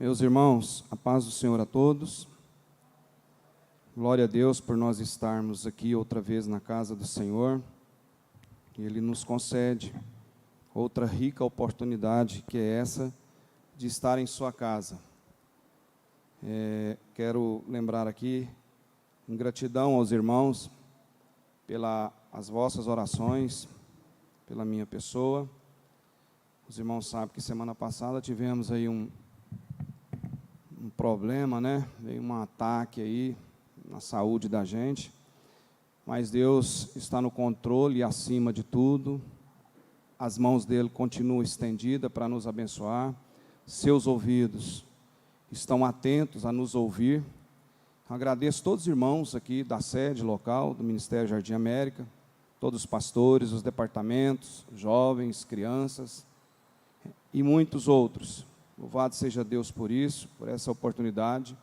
Meus irmãos, a paz do Senhor a todos. Glória a Deus por nós estarmos aqui outra vez na casa do Senhor. Ele nos concede outra rica oportunidade, que é essa de estar em sua casa. Quero lembrar aqui, em gratidão aos irmãos, pelas vossas orações, pela minha pessoa. Os irmãos sabem que semana passada tivemos aí um problema, né? Veio um ataque aí na saúde da gente, mas Deus está no controle e acima de tudo. As mãos dele continuam estendidas para nos abençoar. Seus ouvidos estão atentos a nos ouvir. Agradeço todos os irmãos aqui da sede local do Ministério Jardim América, todos os pastores, os departamentos, jovens, crianças e muitos outros. Louvado seja Deus por isso, por essa oportunidade.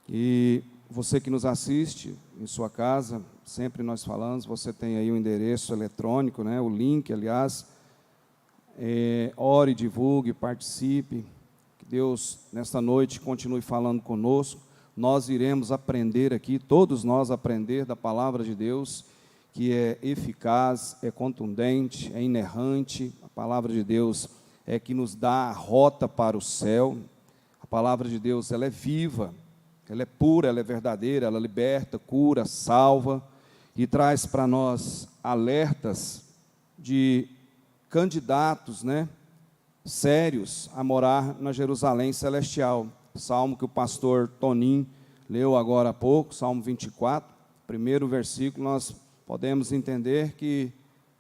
E você que nos assiste em sua casa, sempre nós falamos, você tem aí o endereço eletrônico, né, o link, aliás, ore, divulgue, participe. Que Deus, nesta noite, continue falando conosco. Nós iremos aprender aqui, todos nós aprender da palavra de Deus, que é eficaz, é contundente, é inerrante. A palavra de Deus é que nos dá a rota para o céu. A palavra de Deus, ela é viva, ela é pura, ela é verdadeira, ela liberta, cura, salva e traz para nós alertas de candidatos, né, sérios a morar na Jerusalém celestial. Salmo que o pastor Toninho leu agora há pouco, Salmo 24, primeiro versículo, nós podemos entender que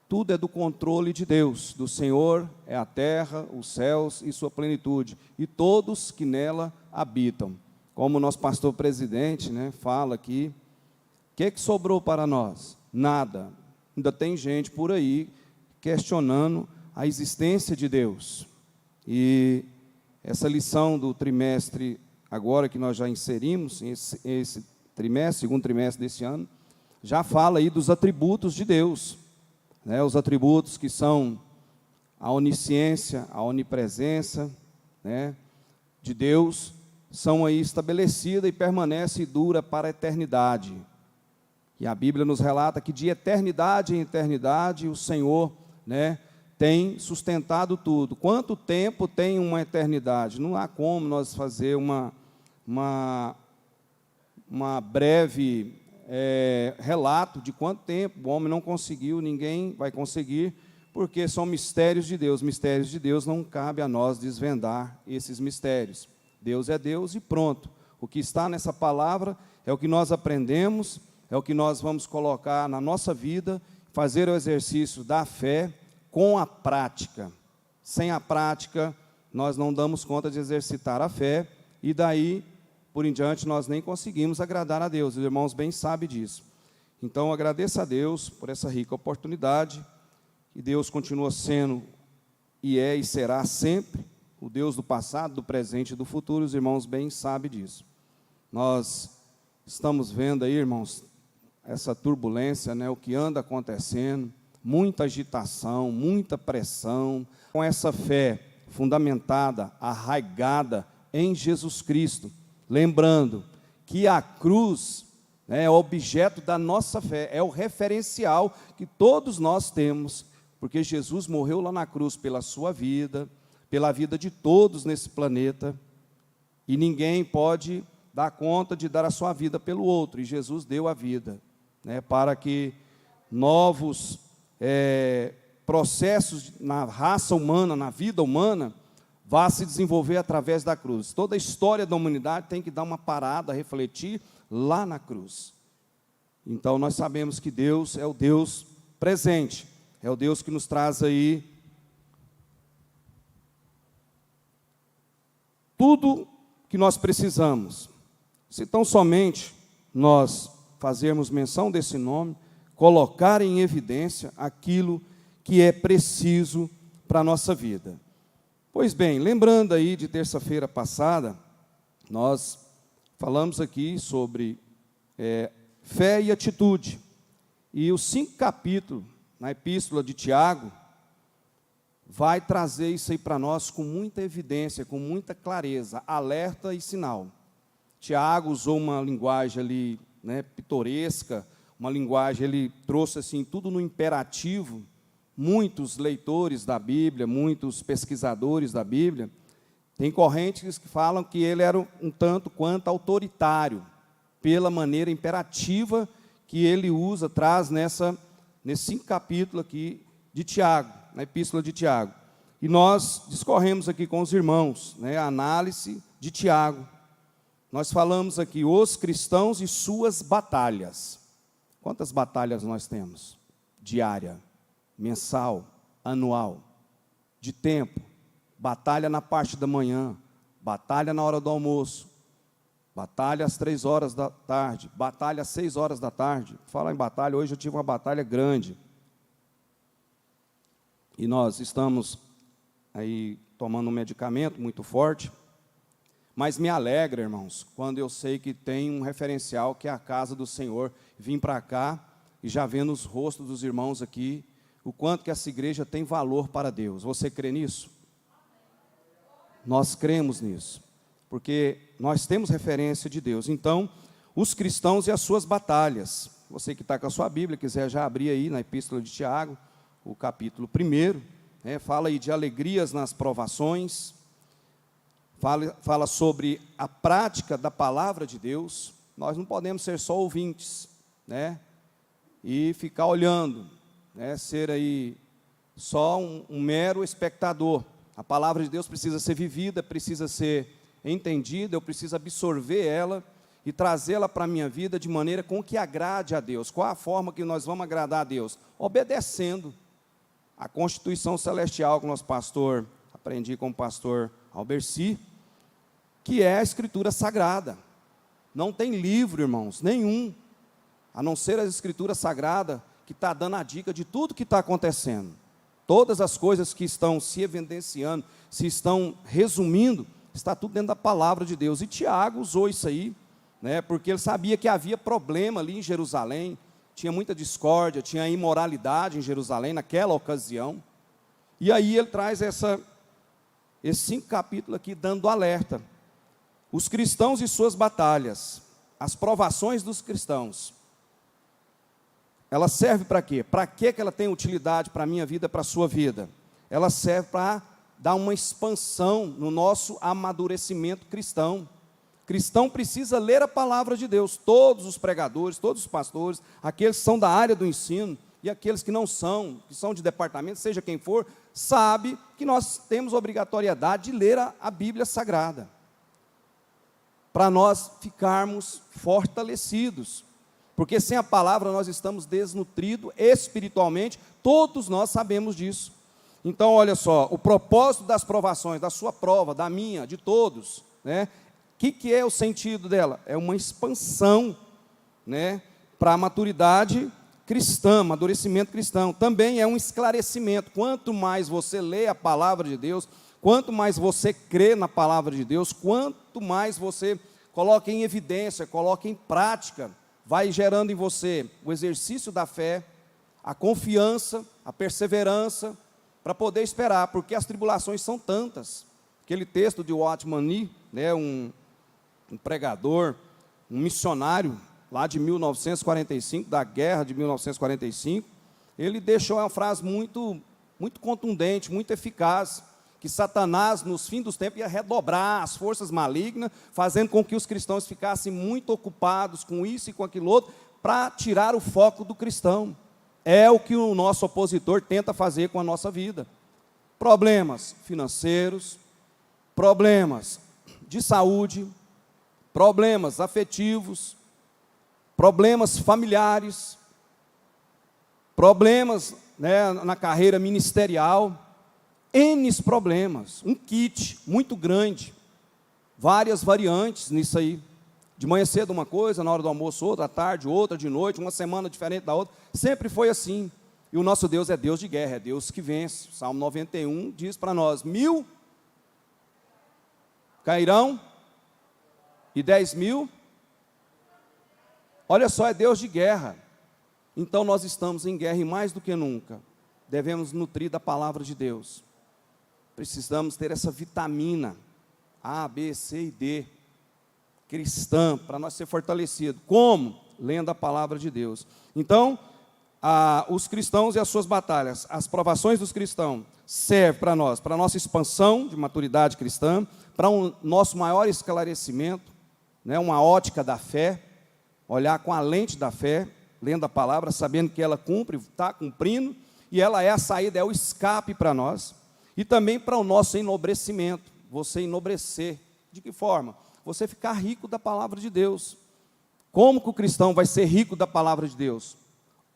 tudo é do controle de Deus, do Senhor é a terra, os céus e sua plenitude, e todos que nela habitam. Como o nosso pastor presidente, né, fala aqui, o que sobrou para nós? Nada. Ainda tem gente por aí questionando a existência de Deus. E essa lição do trimestre, agora que nós já inserimos, esse trimestre, segundo trimestre desse ano, já fala aí dos atributos de Deus. Né, os atributos que são a onisciência, a onipresença, né, de Deus, são aí estabelecidas e permanece e dura para a eternidade. E a Bíblia nos relata que de eternidade em eternidade o Senhor, né, tem sustentado tudo. Quanto tempo tem uma eternidade? Não há como nós fazer uma breve relato de quanto tempo o homem não conseguiu, ninguém vai conseguir, porque são mistérios de Deus. Mistérios de Deus, não cabe a nós desvendar esses mistérios. Deus é Deus e pronto. O que está nessa palavra é o que nós aprendemos, é o que nós vamos colocar na nossa vida, fazer o exercício da fé com a prática. Sem a prática, nós não damos conta de exercitar a fé, e daí por em diante nós nem conseguimos agradar a Deus. Os irmãos bem sabem disso. Então, agradeço a Deus por essa rica oportunidade, e Deus continua sendo, e é e será sempre, o Deus do passado, do presente e do futuro. Os irmãos bem sabem disso. Nós estamos vendo aí, irmãos, essa turbulência, né, o que anda acontecendo, muita agitação, muita pressão, com essa fé fundamentada, arraigada em Jesus Cristo, lembrando que a cruz, né, é o objeto da nossa fé, é o referencial que todos nós temos, porque Jesus morreu lá na cruz pela sua vida, pela vida de todos nesse planeta, e ninguém pode dar conta de dar a sua vida pelo outro, e Jesus deu a vida, né, para que novos processos na raça humana, na vida humana, vá se desenvolver através da cruz. Toda a história da humanidade tem que dar uma parada, refletir lá na cruz. Então, nós sabemos que Deus é o Deus presente, é o Deus que nos traz aí tudo que nós precisamos. Se tão somente nós fazermos menção desse nome, colocar em evidência aquilo que é preciso para a nossa vida. Pois bem, lembrando aí de terça-feira passada, nós falamos aqui sobre fé e atitude. E os 5 capítulos na epístola de Tiago, vai trazer isso aí para nós com muita evidência, com muita clareza, alerta e sinal. Tiago usou uma linguagem ali, né, pitoresca, uma linguagem, ele trouxe assim, tudo no imperativo. Muitos leitores da Bíblia, muitos pesquisadores da Bíblia, tem correntes que falam que ele era um tanto quanto autoritário, pela maneira imperativa que ele usa, traz nesses 5 capítulos aqui de Tiago, na epístola de Tiago. E nós discorremos aqui com os irmãos, né, a análise de Tiago. Nós falamos aqui, os cristãos e suas batalhas. Quantas batalhas nós temos? Diária, mensal, anual, de tempo, batalha na parte da manhã, batalha na hora do almoço, batalha às 3 horas da tarde, batalha às 6 horas da tarde. Falar em batalha, hoje eu tive uma batalha grande. E nós estamos aí tomando um medicamento muito forte, mas me alegra, irmãos, quando eu sei que tem um referencial que é a casa do Senhor. Vim para cá e já vendo os rostos dos irmãos aqui, o quanto que essa igreja tem valor para Deus. Você crê nisso? Nós cremos nisso, porque nós temos referência de Deus. Então, os cristãos e as suas batalhas. Você que está com a sua Bíblia, quiser já abrir aí na epístola de Tiago, o capítulo 1, fala aí de alegrias nas provações, fala sobre a prática da palavra de Deus. Nós não podemos ser só ouvintes, né, e ficar olhando, né, ser aí só um mero espectador. A palavra de Deus precisa ser vivida, precisa ser entendida, eu preciso absorver ela e trazê-la para a minha vida de maneira com que agrade a Deus. Qual a forma que nós vamos agradar a Deus? Obedecendo a Constituição Celestial que o nosso pastor, aprendi com o pastor Alberci, que é a Escritura Sagrada. Não tem livro, irmãos, nenhum, a não ser a Escritura Sagrada, que está dando a dica de tudo que está acontecendo. Todas as coisas que estão se evidenciando, se estão resumindo, está tudo dentro da palavra de Deus. E Tiago usou isso aí, né, porque ele sabia que havia problema ali em Jerusalém, tinha muita discórdia, tinha imoralidade em Jerusalém naquela ocasião. E aí ele traz esses 5 capítulos aqui dando alerta. Os cristãos e suas batalhas, as provações dos cristãos. Ela serve para quê? Para que ela tem utilidade para a minha vida, para a sua vida? Ela serve para dar uma expansão no nosso amadurecimento cristão. Cristão precisa ler a palavra de Deus. Todos os pregadores, todos os pastores, aqueles que são da área do ensino e aqueles que não são, que são de departamento, seja quem for, sabe que nós temos obrigatoriedade de ler a Bíblia Sagrada, para nós ficarmos fortalecidos. Porque sem a palavra nós estamos desnutridos espiritualmente, todos nós sabemos disso. Então, olha só, o propósito das provações, da sua prova, da minha, de todos, né? O que é o sentido dela? É uma expansão, né, para a maturidade cristã, amadurecimento cristão. Também é um esclarecimento. Quanto mais você lê a palavra de Deus, quanto mais você crê na palavra de Deus, quanto mais você coloca em evidência, coloca em prática, vai gerando em você o exercício da fé, a confiança, a perseverança, para poder esperar, porque as tribulações são tantas. Aquele texto de Watchman Nee, né, um pregador, um missionário, lá de 1945, da guerra de 1945, ele deixou uma frase muito contundente, muito eficaz, que Satanás, nos fins dos tempos, ia redobrar as forças malignas, fazendo com que os cristãos ficassem muito ocupados com isso e com aquilo outro, para tirar o foco do cristão. É o que o nosso opositor tenta fazer com a nossa vida. Problemas financeiros, problemas de saúde, problemas afetivos, problemas familiares, problemas, né, na carreira ministerial, N problemas, um kit muito grande, várias variantes nisso aí. De manhã cedo uma coisa, na hora do almoço outra, à tarde outra, de noite, uma semana diferente da outra, sempre foi assim. E o nosso Deus é Deus de guerra, é Deus que vence. O Salmo 91 diz para nós, 1000 cairão e 10.000, olha só, é Deus de guerra. Então nós estamos em guerra e mais do que nunca, devemos nutrir da palavra de Deus. precisamos ter essa vitamina A, B, C e D, cristã, para nós ser fortalecidos. Como? Lendo a palavra de Deus. Então, os cristãos e as suas batalhas, as provações dos cristãos, servem para nós, para a nossa expansão de maturidade cristã, para um nosso maior esclarecimento, né, uma ótica da fé, olhar com a lente da fé, lendo a palavra, sabendo que ela cumpre, está cumprindo, e ela é a saída, é o escape para nós, e também para o nosso enobrecimento, você enobrecer. De que forma? Você ficar rico da palavra de Deus. Como que o cristão vai ser rico da palavra de Deus?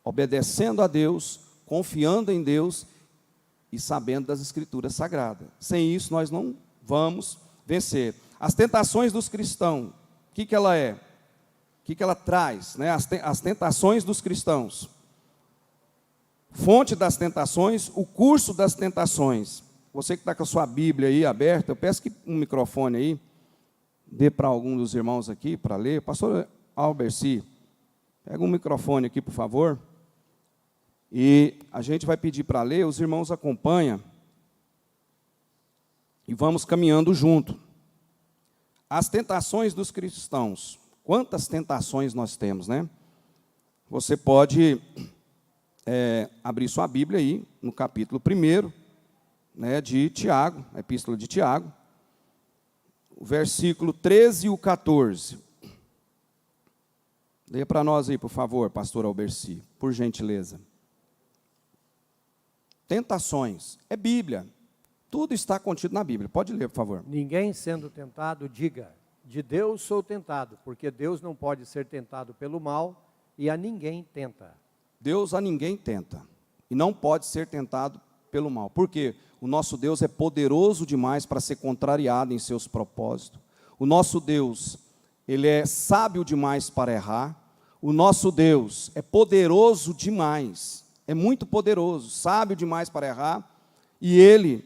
Obedecendo a Deus, confiando em Deus e sabendo das Escrituras Sagradas. Sem isso, nós não vamos vencer. As tentações dos cristãos, o que ela é? O que ela traz? Né? As tentações dos cristãos. Fonte das tentações, o curso das tentações. Você que está com a sua Bíblia aí aberta, eu peço que um microfone aí, dê para algum dos irmãos aqui para ler. Pastor Alberci, pega um microfone aqui, por favor. E a gente vai pedir para ler, os irmãos acompanham. E vamos caminhando junto. As tentações dos cristãos. Quantas tentações nós temos, né? Você pode abrir sua Bíblia aí, no capítulo 1, né, de Tiago, a epístola de Tiago, o versículo 13 e o 14. Leia para nós aí, por favor, pastor Alberci, por gentileza. Tentações, é Bíblia, tudo está contido na Bíblia, pode ler, por favor. Ninguém sendo tentado, diga, de Deus sou tentado, porque Deus não pode ser tentado pelo mal, e a ninguém tenta. Deus a ninguém tenta, e não pode ser tentado pelo mal. Por quê? O nosso Deus é poderoso demais para ser contrariado em seus propósitos. O nosso Deus, Ele é sábio demais para errar. O nosso Deus é poderoso demais, é muito poderoso, sábio demais para errar. E Ele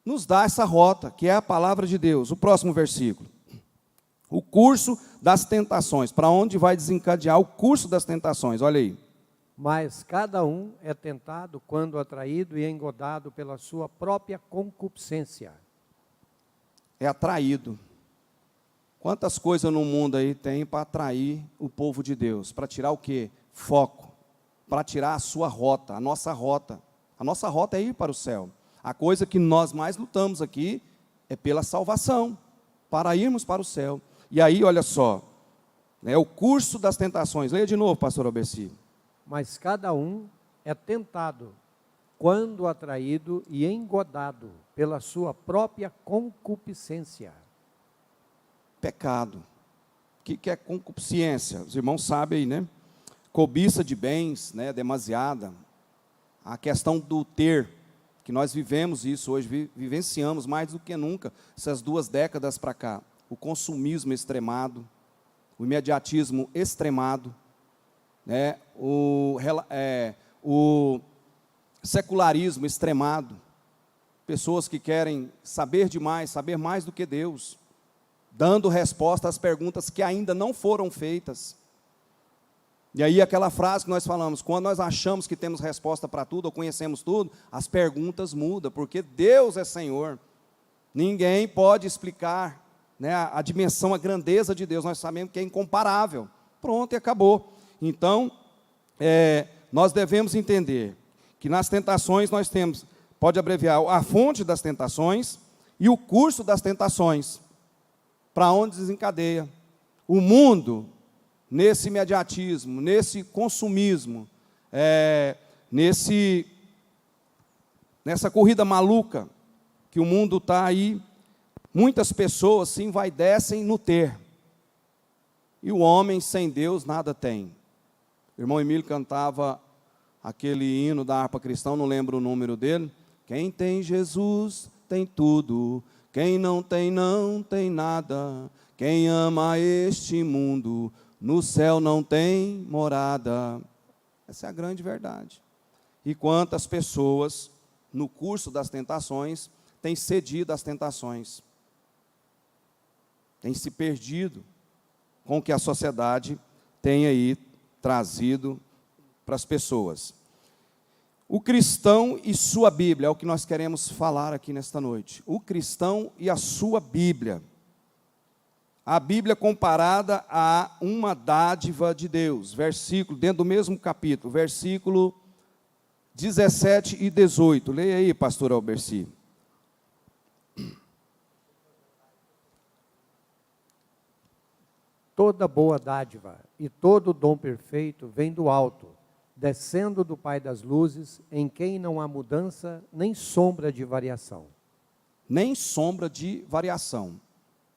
nos dá essa rota, que é a palavra de Deus. O próximo versículo. O curso das tentações. Para onde vai desencadear o curso das tentações? Olha aí. Mas cada um é tentado quando atraído e engodado pela sua própria concupiscência. É atraído. Quantas coisas no mundo aí tem para atrair o povo de Deus? Para tirar o quê? Foco. Para tirar a sua rota, a nossa rota. A nossa rota é ir para o céu. A coisa que nós mais lutamos aqui é pela salvação, para irmos para o céu. E aí, olha só, né, o curso das tentações. Leia de novo, pastor Alberci. Mas cada um é tentado quando atraído e engodado pela sua própria concupiscência. Pecado. O que é concupiscência? Os irmãos sabem aí, né? Cobiça de bens, né, demasiada. A questão do ter, que nós vivemos isso hoje, vivenciamos mais do que nunca, essas 2 décadas para cá. O consumismo extremado, o imediatismo extremado, né, o secularismo extremado, pessoas que querem saber demais, saber mais do que Deus, dando resposta às perguntas que ainda não foram feitas. E aí aquela frase que nós falamos, quando nós achamos que temos resposta para tudo, ou conhecemos tudo, as perguntas mudam, porque Deus é Senhor. Ninguém pode explicar, né, a dimensão, a grandeza de Deus, nós sabemos que é incomparável. Pronto, e acabou. Então, nós devemos entender que nas tentações nós temos, pode abreviar, a fonte das tentações e o curso das tentações, para onde desencadeia. O mundo, nesse imediatismo, nesse consumismo, nessa corrida maluca, que o mundo está aí, muitas pessoas se envaidecem no ter, e o homem sem Deus nada tem. O irmão Emílio cantava aquele hino da harpa cristã, não lembro o número dele. Quem tem Jesus tem tudo, quem não tem nada. Quem ama este mundo, no céu não tem morada. Essa é a grande verdade. E quantas pessoas, no curso das tentações, têm cedido às tentações, têm se perdido com o que a sociedade tem aí trazido para as pessoas. O cristão e sua Bíblia é o que nós queremos falar aqui nesta noite. O cristão e a sua Bíblia. A Bíblia comparada a uma dádiva de Deus. Versículo, dentro do mesmo capítulo, versículo 17 e 18. Leia aí, pastor Alberci. Toda boa dádiva e todo dom perfeito vem do alto, descendo do Pai das luzes, em quem não há mudança nem sombra de variação. Nem sombra de variação.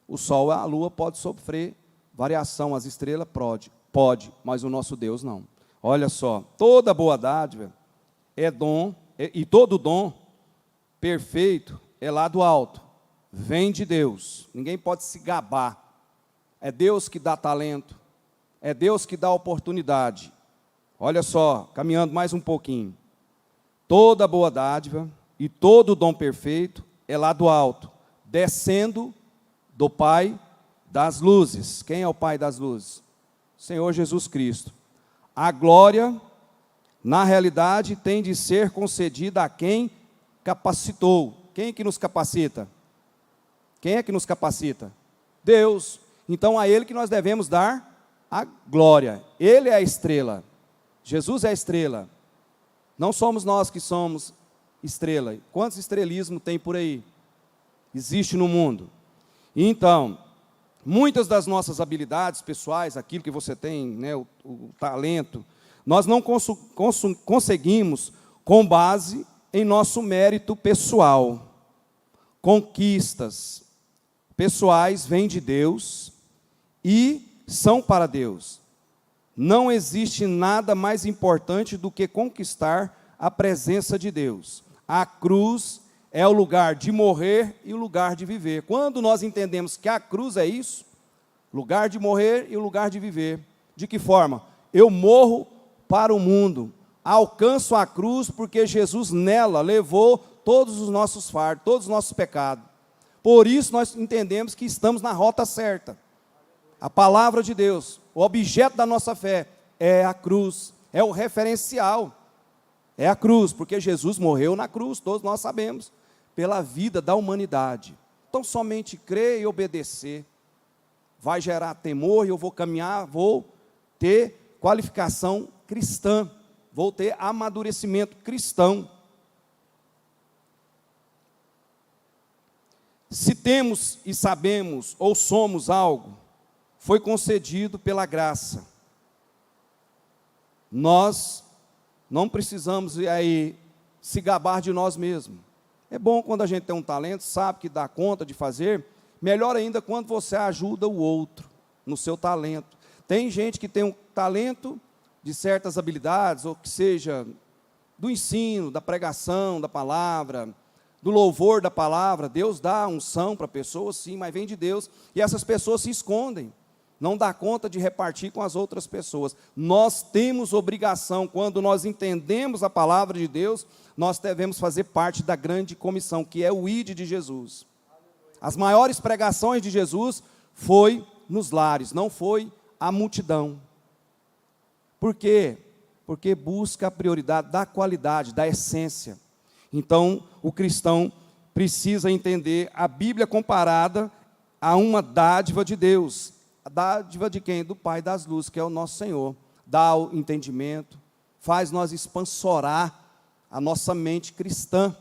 O sol e a lua podem sofrer variação, as estrelas pode, mas o nosso Deus não. Olha só, toda boa dádiva é dom, e todo dom perfeito é lá do alto, vem de Deus. Ninguém pode se gabar. É Deus que dá talento, é Deus que dá oportunidade. Olha só, caminhando mais um pouquinho. Toda boa dádiva e todo dom perfeito é lá do alto, descendo do Pai das luzes. Quem é o Pai das luzes? Senhor Jesus Cristo. A glória, na realidade, tem de ser concedida a quem capacitou. Quem é que nos capacita? Quem é que nos capacita? Deus. Então a Ele que nós devemos dar a glória. Ele é a estrela. Jesus é a estrela. Não somos nós que somos estrela. Quantos estrelismo tem por aí? Existe no mundo. Então, muitas das nossas habilidades pessoais, aquilo que você tem, né, o talento, nós não conseguimos com base em nosso mérito pessoal. Conquistas pessoais vêm de Deus e são para Deus. Não existe nada mais importante do que conquistar a presença de Deus. A cruz é o lugar de morrer e o lugar de viver. Quando nós entendemos que a cruz é isso, lugar de morrer e o lugar de viver. De que forma? Eu morro para o mundo, alcanço a cruz porque Jesus nela levou todos os nossos fardos, todos os nossos pecados. Por isso nós entendemos que estamos na rota certa. A palavra de Deus, o objeto da nossa fé é a cruz, é o referencial. É a cruz, porque Jesus morreu na cruz, todos nós sabemos, pela vida da humanidade. Então somente crer e obedecer vai gerar temor e eu vou caminhar, vou ter qualificação cristã, vou ter amadurecimento cristão. Se temos e sabemos ou somos algo, foi concedido pela graça. Nós não precisamos aí se gabar de nós mesmos. É bom quando a gente tem um talento, sabe que dá conta de fazer, melhor ainda quando você ajuda o outro no seu talento. Tem gente que tem um talento de certas habilidades, ou que seja do ensino, da pregação, da palavra, do louvor da palavra. Deus dá unção para pessoas, sim, mas vem de Deus, e essas pessoas se escondem, não dá conta de repartir com as outras pessoas. Nós temos obrigação, quando nós entendemos a palavra de Deus, nós devemos fazer parte da grande comissão, que é o ID de Jesus. As maiores pregações de Jesus foi nos lares, não foi a multidão. Por quê? Porque busca a prioridade da qualidade, da essência. Então, o cristão precisa entender a Bíblia comparada a uma dádiva de Deus. A dádiva de quem? Do Pai das luzes, que é o nosso Senhor. Dá o entendimento, faz nós expansorar a nossa mente cristã.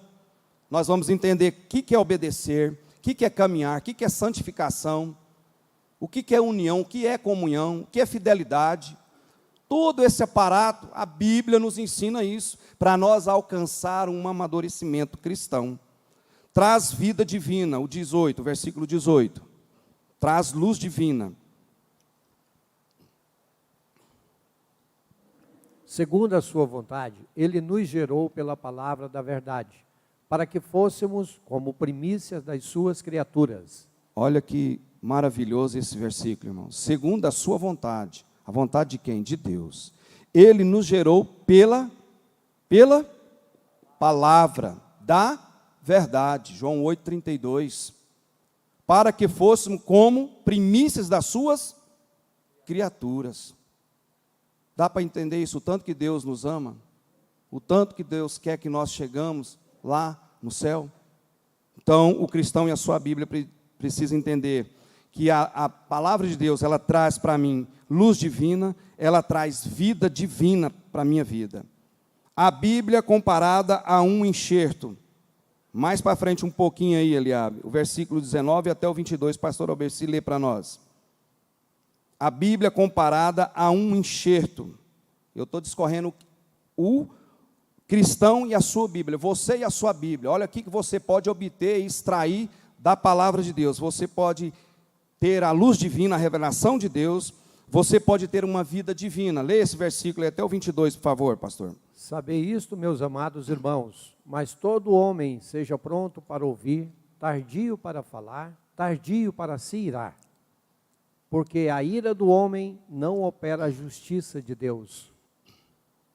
Nós vamos entender o que é obedecer, o que é caminhar, o que é santificação, o que é união, o que é comunhão, o que é fidelidade. Todo esse aparato, a Bíblia nos ensina isso, para nós alcançar um amadurecimento cristão. Traz vida divina, o 18, versículo 18. Traz luz divina. Segundo a sua vontade, Ele nos gerou pela palavra da verdade, para que fôssemos como primícias das suas criaturas. Olha que maravilhoso esse versículo, irmão. Segundo a sua vontade. A vontade de quem? De Deus. Ele nos gerou pela palavra da verdade. João 8,32. Para que fôssemos como primícias das suas criaturas. Dá para entender isso, tanto que Deus nos ama? o tanto que Deus quer que nós chegamos lá no céu. Então, o cristão e a sua Bíblia precisam entender que a palavra de Deus, ela traz para mim luz divina, ela traz vida divina para a minha vida. A Bíblia comparada a um enxerto. Mais para frente um pouquinho aí, Eliabe, o versículo 19 até o 22, pastor Alberci lê para nós. A Bíblia comparada a um enxerto. Eu estou discorrendo o cristão e a sua Bíblia, você e a sua Bíblia. Olha aqui que você pode obter e extrair da palavra de Deus. Você pode ter a luz divina, a revelação de Deus. Você pode ter uma vida divina. Leia esse versículo até o 22, por favor, pastor. Sabei isto, meus amados irmãos, mas todo homem seja pronto para ouvir, tardio para falar, tardio para se irar. Porque a ira do homem não opera a justiça de Deus.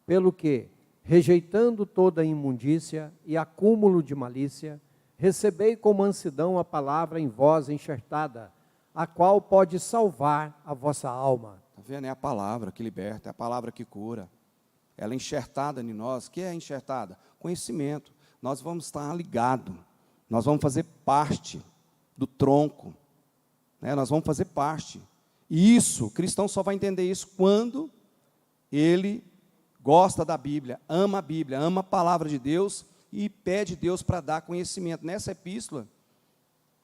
Pelo que, rejeitando toda a imundícia e acúmulo de malícia, recebei com mansidão a palavra em vós enxertada, a qual pode salvar a vossa alma. Está vendo? É a palavra que liberta, é a palavra que cura. Ela é enxertada em nós. O que é enxertada? Conhecimento. Nós vamos estar ligados, nós vamos fazer parte do tronco, né? Nós vamos fazer parte. E isso, o cristão só vai entender isso quando ele gosta da Bíblia, ama a palavra de Deus e pede Deus para dar conhecimento. Nessa epístola,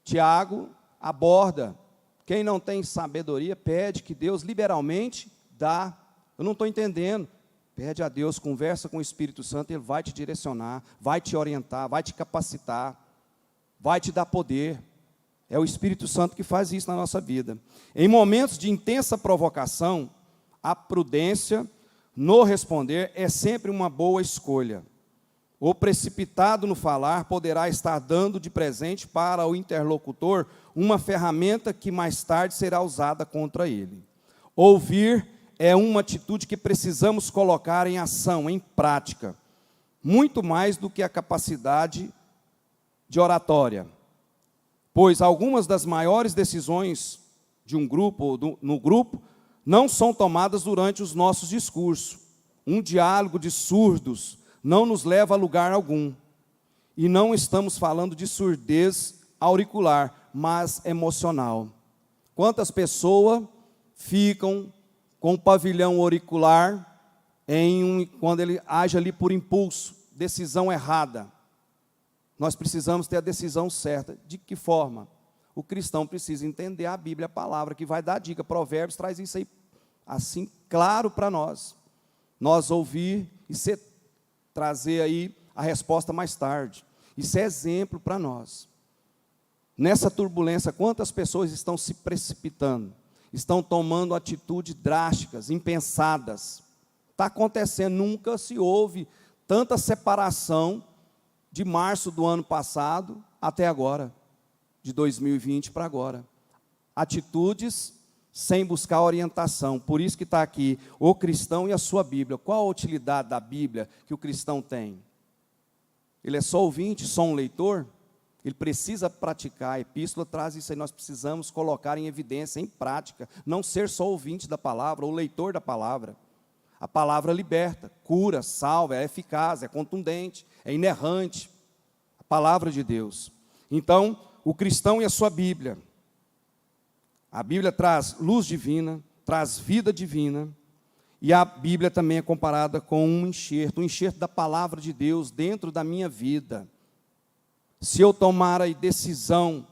Tiago aborda, quem não tem sabedoria, pede que Deus liberalmente dá. Eu não estou entendendo. Pede a Deus, conversa com o Espírito Santo, Ele vai te direcionar, vai te orientar, vai te capacitar, vai te dar poder. É o Espírito Santo que faz isso na nossa vida. Em momentos de intensa provocação, a prudência no responder é sempre uma boa escolha. O precipitado no falar poderá estar dando de presente para o interlocutor uma ferramenta que mais tarde será usada contra ele. Ouvir é uma atitude que precisamos colocar em ação, em prática, muito mais do que a capacidade de oratória. Pois algumas das maiores decisões de um grupo ou no grupo não são tomadas durante os nossos discursos. Um diálogo de surdos não nos leva a lugar algum. E não estamos falando de surdez auricular, mas emocional. Quantas pessoas ficam com o pavilhão auricular quando ele age ali por impulso, decisão errada? Nós precisamos ter a decisão certa. De que forma? O cristão precisa entender a Bíblia, a palavra, que vai dar dica. Provérbios traz isso aí, assim, claro para nós. Nós ouvir e trazer aí a resposta mais tarde. Isso é exemplo para nós. Nessa turbulência, quantas pessoas estão se precipitando? Estão tomando atitudes drásticas, impensadas. Está acontecendo, nunca se houve tanta separação de março do ano passado até agora, de 2020 para agora. Atitudes sem buscar orientação. Por isso que está aqui, o cristão e a sua Bíblia. Qual a utilidade da Bíblia que o cristão tem? Ele é só ouvinte, só um leitor? Ele precisa praticar. A epístola traz isso aí, nós precisamos colocar em evidência, em prática, não ser só ouvinte da palavra, ou leitor da palavra. A palavra liberta, cura, salva, é eficaz, é contundente, é inerrante. A palavra de Deus. Então, o cristão e a sua Bíblia. A Bíblia traz luz divina, traz vida divina, e a Bíblia também é comparada com um enxerto da palavra de Deus dentro da minha vida. Se eu tomar a decisão,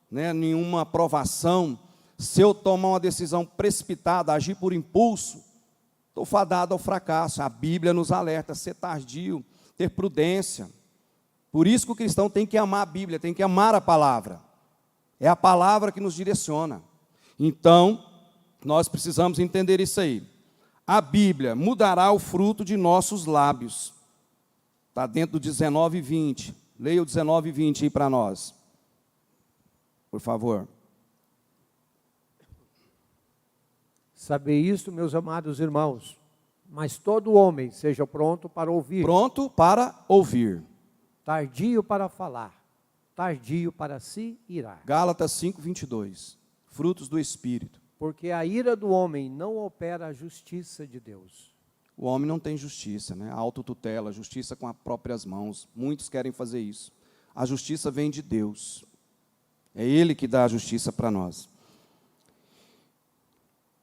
nenhuma aprovação, se eu tomar uma decisão precipitada, agir por impulso, estou fadado ao fracasso. A Bíblia nos alerta a ser tardio, ter prudência. Por isso que o cristão tem que amar a Bíblia, tem que amar a palavra. É a palavra que nos direciona. Então, nós precisamos entender isso aí. A Bíblia mudará o fruto de nossos lábios. Está dentro do 19 e 20. Leia o 19 e 20 aí para nós. Por favor. Sabei isto, meus amados irmãos, mas todo homem seja pronto para ouvir. Pronto para ouvir. Tardio para falar, tardio para se irar. Gálatas 5, 22. Frutos do Espírito. Porque a ira do homem não opera a justiça de Deus. O homem não tem justiça, né? A autotutela, justiça com as próprias mãos. Muitos querem fazer isso. A justiça vem de Deus. É Ele que dá a justiça para nós.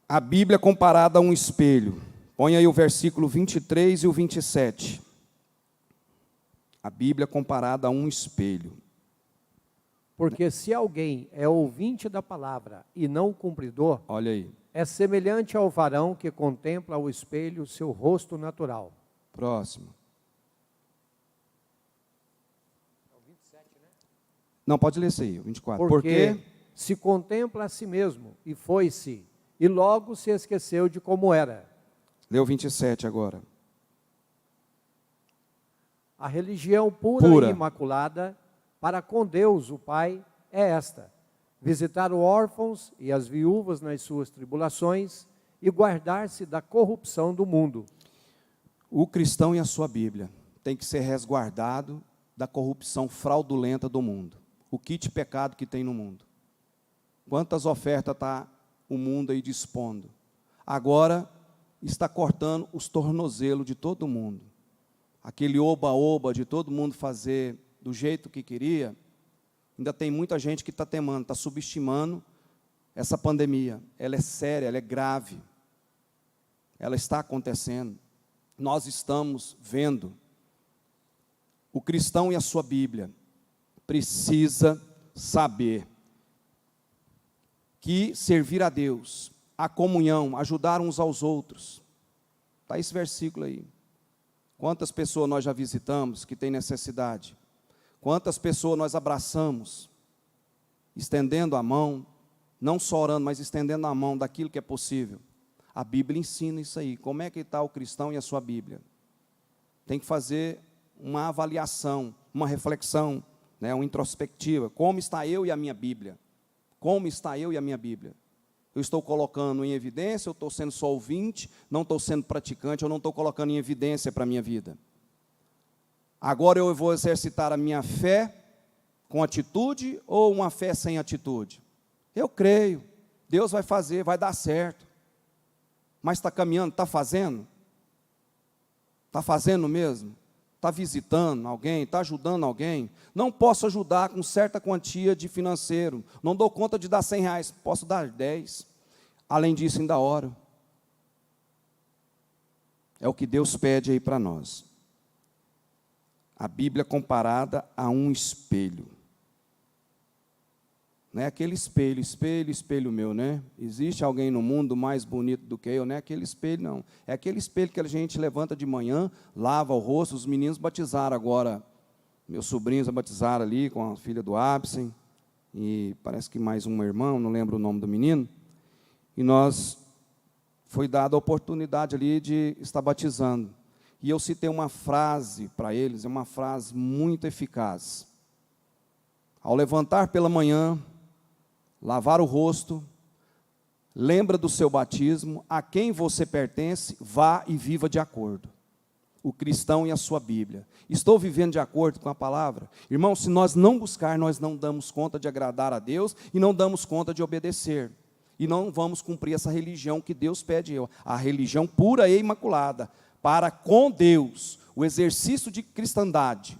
A Bíblia comparada a um espelho. Põe aí o versículo 23 e o 27. A Bíblia comparada a um espelho. Porque se alguém é ouvinte da palavra e não cumpridor, olha aí, é semelhante ao varão que contempla ao espelho seu rosto natural. Próximo. É o 27, né? Não, pode ler isso aí, o 24. Porque se contempla a si mesmo e foi-se, e logo se esqueceu de como era. Lê o 27 agora. A religião pura e imaculada para com Deus, o Pai, é esta: visitar os órfãos e as viúvas nas suas tribulações e guardar-se da corrupção do mundo. O cristão e a sua Bíblia tem que ser resguardado da corrupção fraudulenta do mundo. O kit pecado que tem no mundo. Quantas ofertas está o mundo aí dispondo? Agora está cortando os tornozelos de todo mundo. Aquele oba-oba de todo mundo fazer do jeito que queria, ainda tem muita gente que está temando, está subestimando essa pandemia. Ela é séria, ela é grave. Ela está acontecendo. Nós estamos vendo. O cristão e a sua Bíblia precisa saber que servir a Deus, a comunhão, ajudar uns aos outros. Está esse versículo aí. Quantas pessoas nós já visitamos que têm necessidade? Quantas pessoas nós abraçamos, estendendo a mão, não só orando, mas estendendo a mão daquilo que é possível. A Bíblia ensina isso aí. Como é que está o cristão e a sua Bíblia? Tem que fazer uma avaliação, uma reflexão, né, uma introspectiva. Como está eu e a minha Bíblia? Como está eu e a minha Bíblia? Eu estou colocando em evidência, eu estou sendo só ouvinte, não estou sendo praticante, eu não estou colocando em evidência para a minha vida. Agora eu vou exercitar a minha fé com atitude ou uma fé sem atitude? Eu creio, Deus vai fazer, vai dar certo. Mas está caminhando, está fazendo? Está fazendo mesmo? Está visitando alguém, está ajudando alguém? Não posso ajudar com certa quantia de financeiro, não dou conta de dar R$100, posso dar 10. Além disso, ainda oro. É o que Deus pede aí para nós. A Bíblia comparada a um espelho. Não é aquele espelho, espelho meu, né? Existe alguém no mundo mais bonito do que eu? Não é aquele espelho, não. É aquele espelho que a gente levanta de manhã, lava o rosto. Os meninos batizaram agora, meus sobrinhos batizaram ali com a filha do Absen, e parece que mais um irmão, não lembro o nome do menino. E foi dada a oportunidade ali de estar batizando. E eu citei uma frase para eles, é uma frase muito eficaz. Ao levantar pela manhã, lavar o rosto, lembra do seu batismo, a quem você pertence, vá e viva de acordo. O cristão e a sua Bíblia. Estou vivendo de acordo com a palavra? Irmão, se nós não buscar, nós não damos conta de agradar a Deus e não damos conta de obedecer. E não vamos cumprir essa religião que Deus pede, a religião pura e imaculada, para com Deus, o exercício de cristandade.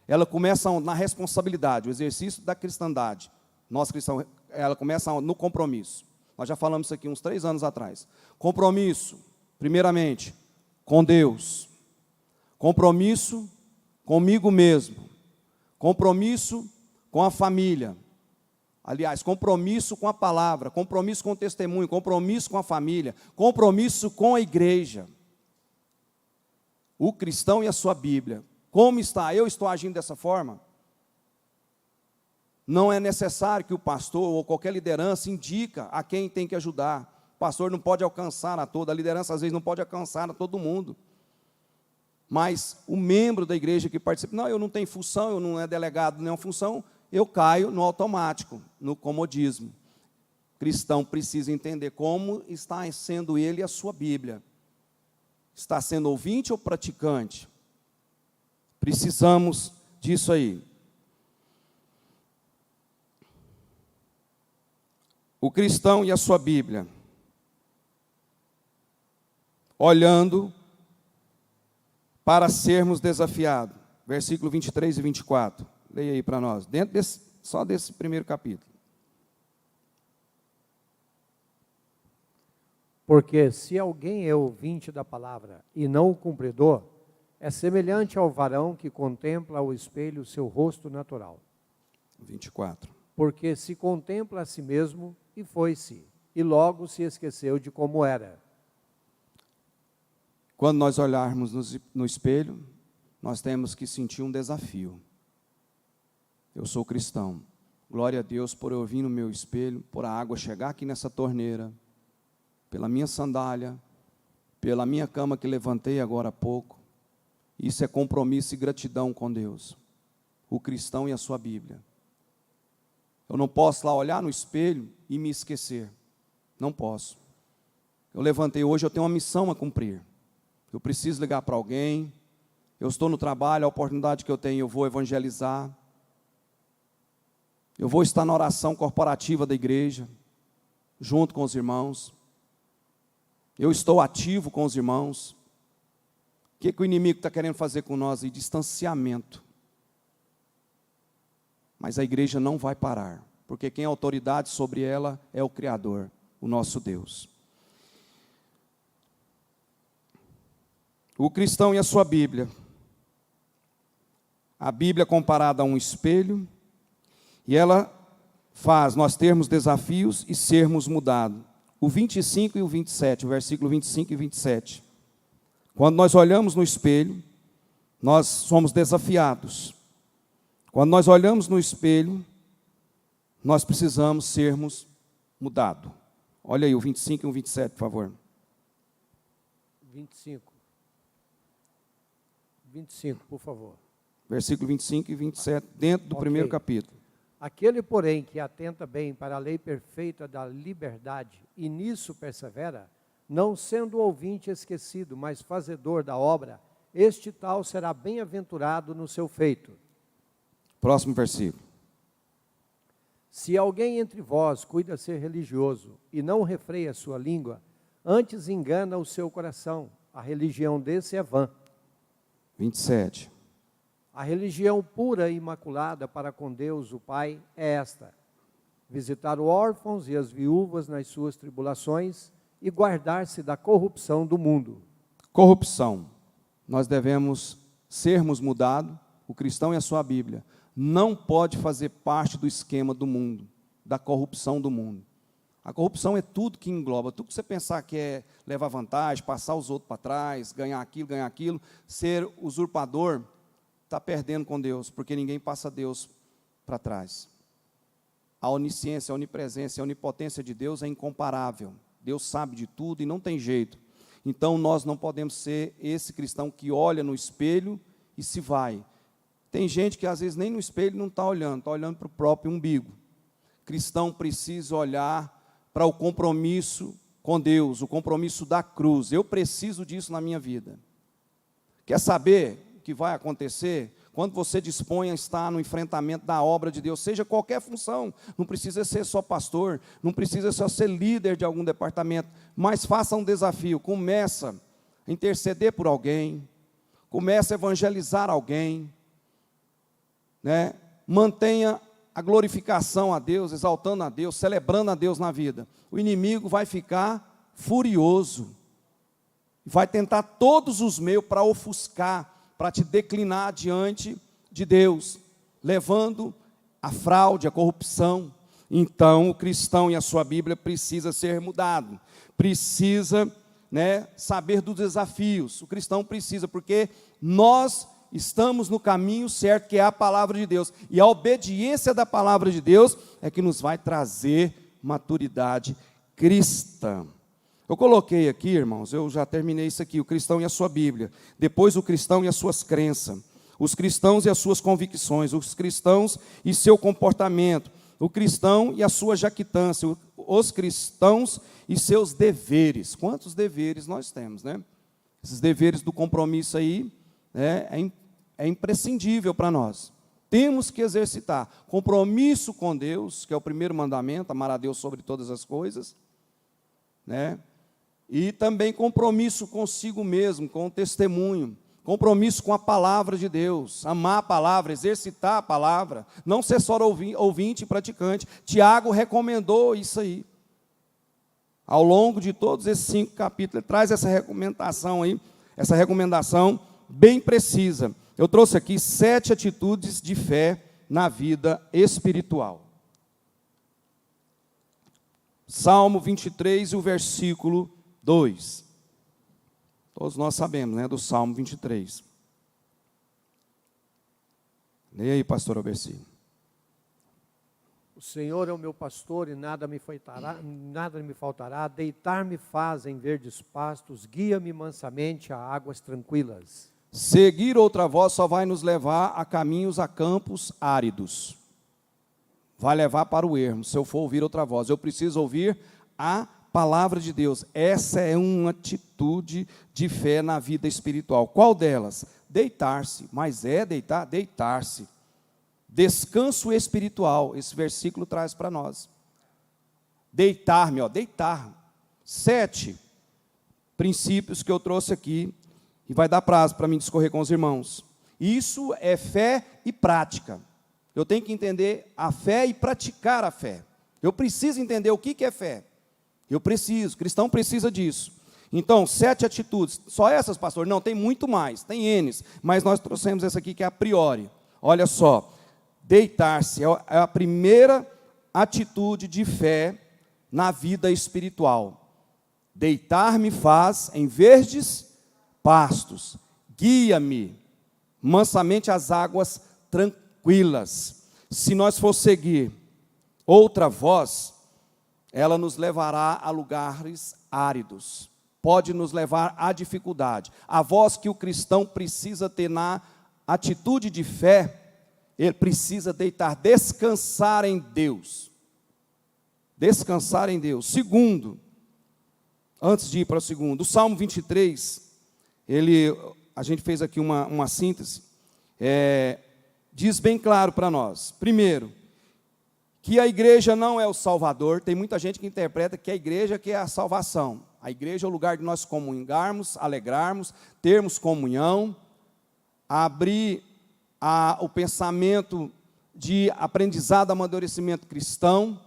Ela começa na responsabilidade, o exercício da cristandade. Nós cristãos, ela começa no compromisso. Nós já falamos isso aqui uns 3 anos atrás. Compromisso, primeiramente, com Deus. Compromisso comigo mesmo. Compromisso com a família. Aliás, compromisso com a palavra, compromisso com o testemunho, compromisso com a família, compromisso com a igreja. O cristão e a sua Bíblia. Como está? Eu estou agindo dessa forma? Não é necessário que o pastor ou qualquer liderança indica a quem tem que ajudar. O pastor não pode alcançar a toda, a liderança às vezes não pode alcançar a todo mundo. Mas o membro da igreja que participa, não, eu não tenho função, eu não é delegado nenhuma função, eu caio no automático, no comodismo. O cristão precisa entender como está sendo ele a sua Bíblia. Está sendo ouvinte ou praticante? Precisamos disso aí. O cristão e a sua Bíblia, olhando para sermos desafiados. Versículo 23 e 24. Leia aí para nós, só desse primeiro capítulo. Porque se alguém é ouvinte da palavra e não o cumpridor, é semelhante ao varão que contempla ao espelho seu rosto natural. 24. Porque se contempla a si mesmo e foi-se, e logo se esqueceu de como era. Quando nós olharmos no espelho, nós temos que sentir um desafio. Eu sou cristão. Glória a Deus por eu vir no meu espelho, por a água chegar aqui nessa torneira, pela minha sandália, pela minha cama que levantei agora há pouco. Isso é compromisso e gratidão com Deus. O cristão e a sua Bíblia. Eu não posso lá olhar no espelho e me esquecer. Não posso. Eu levantei hoje, eu tenho uma missão a cumprir. Eu preciso ligar para alguém. Eu estou no trabalho, a oportunidade que eu tenho, eu vou evangelizar. Eu vou estar na oração corporativa da igreja, junto com os irmãos. Eu estou ativo com os irmãos. O que o inimigo está querendo fazer com nós? Distanciamento. Mas a igreja não vai parar, porque quem é autoridade sobre ela é o Criador, o nosso Deus. O cristão e a sua Bíblia. A Bíblia comparada a um espelho, e ela faz nós termos desafios e sermos mudados. O 25 e o 27, o versículo 25 e 27. Quando nós olhamos no espelho, nós somos desafiados. Quando nós olhamos no espelho, nós precisamos sermos mudados. Olha aí o 25 e o 27, por favor. 25, por favor. Versículo 25 e 27, dentro do primeiro capítulo. Aquele, porém, que atenta bem para a lei perfeita da liberdade, e nisso persevera, não sendo ouvinte esquecido, mas fazedor da obra, este tal será bem-aventurado no seu feito. Próximo versículo. Se alguém entre vós cuida ser religioso, e não refreia sua língua, antes engana o seu coração, a religião desse é vã. 27. A religião pura e imaculada para com Deus, o Pai, é esta: visitar os órfãos e as viúvas nas suas tribulações e guardar-se da corrupção do mundo. Corrupção. Nós devemos sermos mudados. O cristão e a sua Bíblia não pode fazer parte do esquema do mundo, da corrupção do mundo. A corrupção é tudo que engloba, tudo que você pensar que é levar vantagem, passar os outros para trás, ganhar aquilo, ser usurpador, está perdendo com Deus, porque ninguém passa Deus para trás. A onisciência, a onipresença, a onipotência de Deus é incomparável. Deus sabe de tudo e não tem jeito. Então, nós não podemos ser esse cristão que olha no espelho e se vai. Tem gente que, às vezes, nem no espelho não está olhando para o próprio umbigo. Cristão precisa olhar para o compromisso com Deus, o compromisso da cruz. Eu preciso disso na minha vida. Quer saber o que vai acontecer? Quando você dispõe a estar no enfrentamento da obra de Deus, seja qualquer função, não precisa ser só pastor, não precisa só ser líder de algum departamento, mas faça um desafio, começa a interceder por alguém, começa a evangelizar alguém, né? Mantenha a glorificação a Deus, exaltando a Deus, celebrando a Deus na vida. O inimigo vai ficar furioso, vai tentar todos os meios para ofuscar, para te declinar diante de Deus, levando a fraude, a corrupção. Então, o cristão e a sua Bíblia precisa ser mudado, precisa, saber dos desafios. O cristão precisa, porque nós estamos no caminho certo, que é a palavra de Deus, e a obediência da palavra de Deus é que nos vai trazer maturidade cristã. Eu coloquei aqui, irmãos, eu já terminei isso aqui, o cristão e a sua Bíblia, depois o cristão e as suas crenças, os cristãos e as suas convicções, os cristãos e seu comportamento, o cristão e a sua jactância, os cristãos e seus deveres. Quantos deveres nós temos, né? Esses deveres do compromisso aí, é imprescindível para nós. Temos que exercitar compromisso com Deus, que é o primeiro mandamento, amar a Deus sobre todas as coisas, e também compromisso consigo mesmo, com o testemunho, Compromisso com a palavra de Deus, amar a palavra, exercitar a palavra, não ser só ouvinte e praticante. Tiago recomendou isso aí. Ao longo de todos esses 5 capítulos, ele traz essa recomendação aí, essa recomendação bem precisa. Eu trouxe aqui 7 atitudes de fé na vida espiritual. Salmo 23, o versículo 2. Todos nós sabemos, né, do Salmo 23. Leia aí, pastor Alberci. O Senhor é o meu pastor e nada me faltará. Deitar-me faz em verdes pastos, guia-me mansamente a águas tranquilas. Seguir outra voz só vai nos levar a caminhos, a campos áridos. Vai levar para o ermo, se eu for ouvir outra voz. Eu preciso ouvir a palavra de Deus. Essa é uma atitude de fé na vida espiritual. Qual delas? Deitar-se. Mas deitar-se. Descanso espiritual. Esse versículo traz para nós. Deitar-me, deitar. 7 princípios que eu trouxe aqui. E vai dar prazo para mim discorrer com os irmãos. Isso é fé e prática. Eu tenho que entender a fé e praticar a fé. Eu preciso entender o que é fé. Eu preciso, cristão precisa disso. Então, 7 atitudes. Só essas, pastor? Não, tem muito mais, tem N's. Mas nós trouxemos essa aqui que é a priori. Olha só, deitar-se é a primeira atitude de fé na vida espiritual. Deitar-me faz em verdes pastos. Guia-me mansamente às águas tranquilas. Se nós for seguir outra voz, ela nos levará a lugares áridos, pode nos levar à dificuldade. A voz que o cristão precisa ter na atitude de fé, ele precisa descansar em Deus. Descansar em Deus. Segundo, antes de ir para o segundo, o Salmo 23, a gente fez aqui uma síntese, diz bem claro para nós. Primeiro, que a igreja não é o Salvador. Tem muita gente que interpreta que a igreja que é a salvação. A igreja é o lugar de nós comungarmos, alegrarmos, termos comunhão, abrir o pensamento de aprendizado, amadurecimento cristão.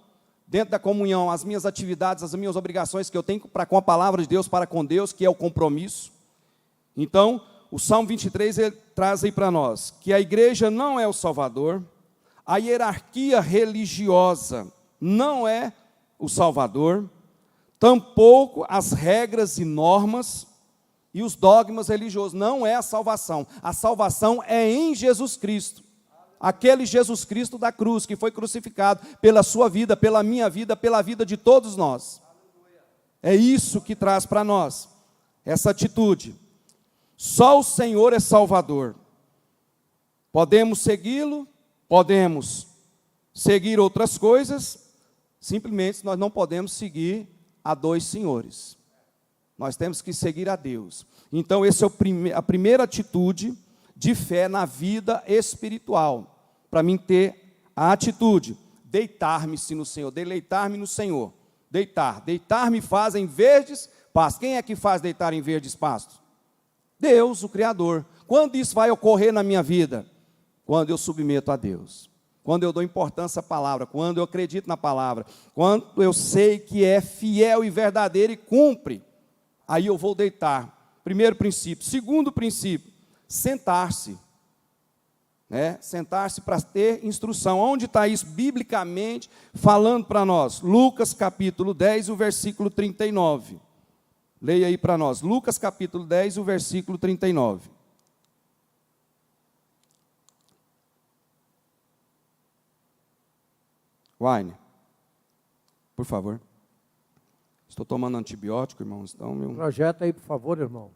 Dentro da comunhão, as minhas atividades, as minhas obrigações que eu tenho com a palavra de Deus, para com Deus, que é o compromisso. Então, o Salmo 23, ele traz aí para nós, que a igreja não é o Salvador, a hierarquia religiosa não é o Salvador, tampouco as regras e normas e os dogmas religiosos, não é a salvação. A salvação é em Jesus Cristo, aquele Jesus Cristo da cruz, que foi crucificado pela sua vida, pela minha vida, pela vida de todos nós. É isso que traz para nós essa atitude. Só o Senhor é Salvador. Podemos segui-lo, podemos seguir outras coisas, simplesmente nós não podemos seguir a 2 senhores. Nós temos que seguir a Deus. Então, essa é a primeira atitude de fé na vida espiritual. Para mim ter a atitude, deitar-me no Senhor, deleitar-me no Senhor. Deitar-me faz em verdes pastos. Quem é que faz deitar em verdes pastos? Deus, o Criador. Quando isso vai ocorrer na minha vida? Quando eu submeto a Deus, quando eu dou importância à palavra, quando eu acredito na palavra, quando eu sei que é fiel e verdadeiro e cumpre, aí eu vou deitar. Primeiro princípio. Segundo princípio, sentar-se. Sentar-se para ter instrução. Onde está isso biblicamente falando para nós? Lucas capítulo 10, o versículo 39. Leia aí para nós. Lucas capítulo 10, o versículo 39. Wine, por favor. Estou tomando antibiótico, irmãos. Então, Projeta aí, por favor, irmão.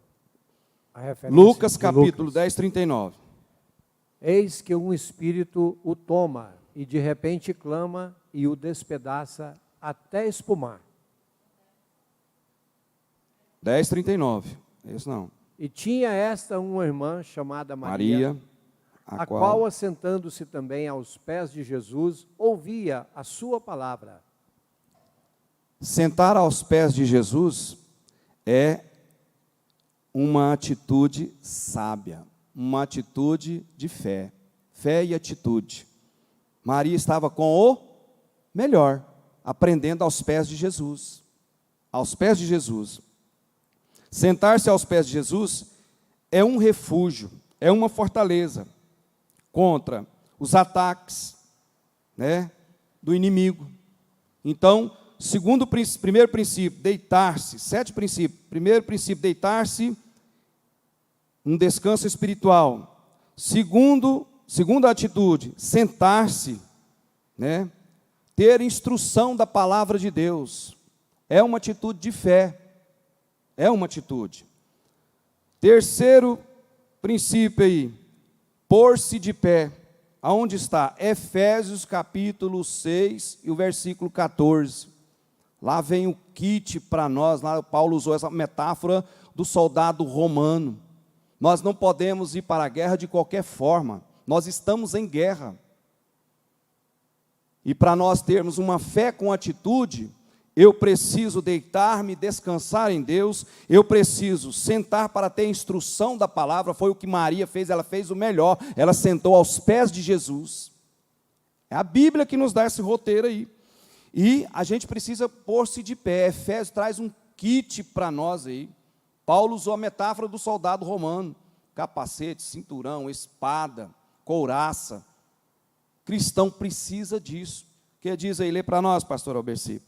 Lucas capítulo 10, 39. Eis que um espírito o toma, e de repente clama, e o despedaça até espumar. 10, 39. Isso não. E tinha esta uma irmã chamada Maria, a qual, assentando-se também aos pés de Jesus, ouvia a sua palavra. Sentar aos pés de Jesus é uma atitude sábia, uma atitude de fé. Fé e atitude. Maria estava com o melhor, aprendendo aos pés de Jesus. Aos pés de Jesus. Sentar-se aos pés de Jesus é um refúgio, é uma fortaleza contra os ataques, né, do inimigo. Então, primeiro princípio, deitar-se. 7 princípios. Primeiro princípio, deitar-se, um descanso espiritual. Segunda atitude, sentar-se, né, ter instrução da palavra de Deus. É uma atitude de fé. É uma atitude. Terceiro princípio aí, pôr-se de pé. Aonde está? Efésios capítulo 6 e o versículo 14. Lá vem o kit para nós, lá Paulo usou essa metáfora do soldado romano. Nós não podemos ir para a guerra de qualquer forma, nós estamos em guerra. E para nós termos uma fé com atitude, eu preciso deitar-me, descansar em Deus, eu preciso sentar para ter instrução da palavra. Foi o que Maria fez, ela fez o melhor, ela sentou aos pés de Jesus. É a Bíblia que nos dá esse roteiro aí. E a gente precisa pôr-se de pé. Efésios traz um kit para nós aí. Paulo usou a metáfora do soldado romano: capacete, cinturão, espada, couraça. Cristão precisa disso. O que diz aí? Lê para nós, pastor Alberci.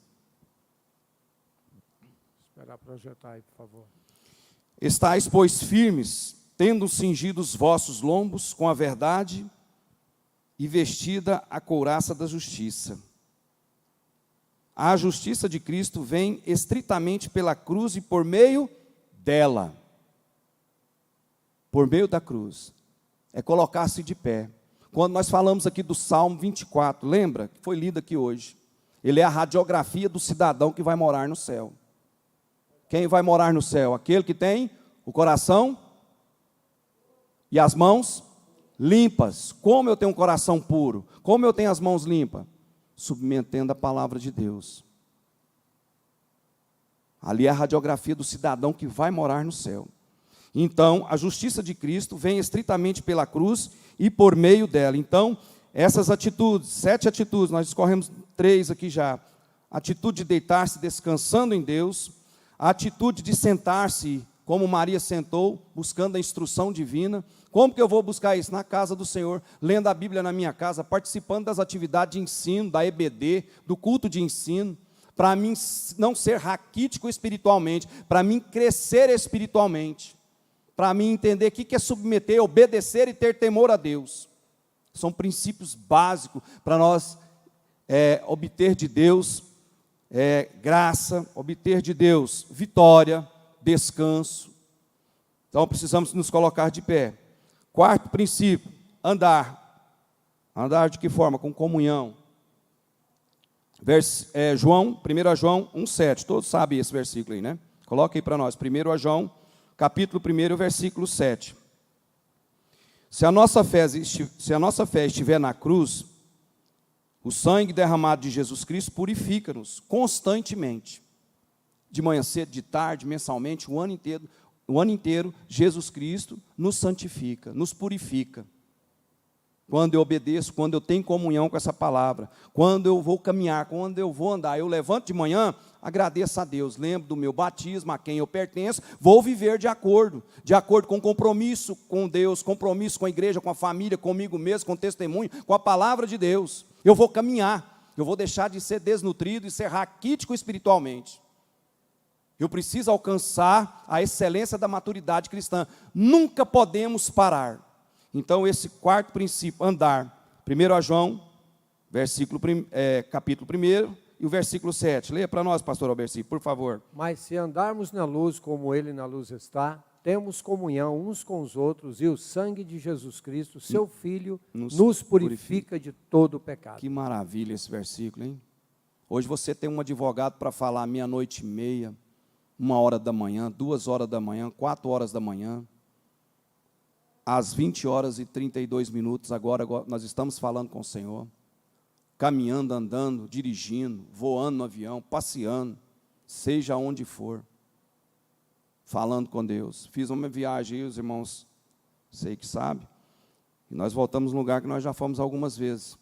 Esperar projetar aí, por favor. Estais, pois, firmes, tendo cingido os vossos lombos com a verdade e vestida a couraça da justiça. A justiça de Cristo vem estritamente pela cruz e por meio dela. Por meio da cruz. É colocar-se de pé. Quando nós falamos aqui do Salmo 24, lembra? Que foi lido aqui hoje. Ele é a radiografia do cidadão que vai morar no céu. Quem vai morar no céu? Aquele que tem o coração e as mãos limpas. Como eu tenho um coração puro? Como eu tenho as mãos limpas? Submetendo a palavra de Deus. Ali é a radiografia do cidadão que vai morar no céu. Então, a justiça de Cristo vem estritamente pela cruz e por meio dela. Então, essas atitudes, 7 atitudes, nós escorremos 3 aqui já. Atitude de deitar-se descansando em Deus. A atitude de sentar-se, como Maria sentou, buscando a instrução divina. Como que eu vou buscar isso? Na casa do Senhor, lendo a Bíblia na minha casa, participando das atividades de ensino, da EBD, do culto de ensino, para mim não ser raquítico espiritualmente, para mim crescer espiritualmente, para mim entender o que é submeter, obedecer e ter temor a Deus. São princípios básicos para nós obter de Deus graça, obter de Deus vitória, descanso. Então precisamos nos colocar de pé. Quarto princípio, andar. Andar de que forma? Com comunhão. 1 João 1,7. Todos sabem esse versículo aí, né? Coloca aí para nós. 1 João, capítulo 1, versículo 7. Se a nossa fé estiver na cruz, o sangue derramado de Jesus Cristo purifica-nos constantemente. De manhã cedo, de tarde, mensalmente, o ano inteiro, Jesus Cristo nos santifica, nos purifica. Quando eu obedeço, quando eu tenho comunhão com essa palavra, quando eu vou caminhar, quando eu vou andar, eu levanto de manhã, agradeço a Deus, lembro do meu batismo, a quem eu pertenço, vou viver de acordo com compromisso com Deus, compromisso com a igreja, com a família, comigo mesmo, com o testemunho, com a palavra de Deus. Eu vou caminhar, eu vou deixar de ser desnutrido e ser raquítico espiritualmente. Eu preciso alcançar a excelência da maturidade cristã. Nunca podemos parar. Então, esse quarto princípio, andar. 1 João, capítulo 1 e o versículo 7. Leia para nós, pastor Alberci, por favor. Mas se andarmos na luz como Ele na luz está, temos comunhão uns com os outros, e o sangue de Jesus Cristo, seu Filho, nos purifica de todo o pecado. Que maravilha esse versículo, hein? Hoje você tem um advogado para falar 00:30, 1h da manhã, 2h da manhã, 4h da manhã. Às 20h32, agora nós estamos falando com o Senhor, caminhando, andando, dirigindo, voando no avião, passeando, seja onde for. falando com Deus. Fiz uma viagem aí, os irmãos, sei que sabem, e nós voltamos no lugar que nós já fomos algumas vezes.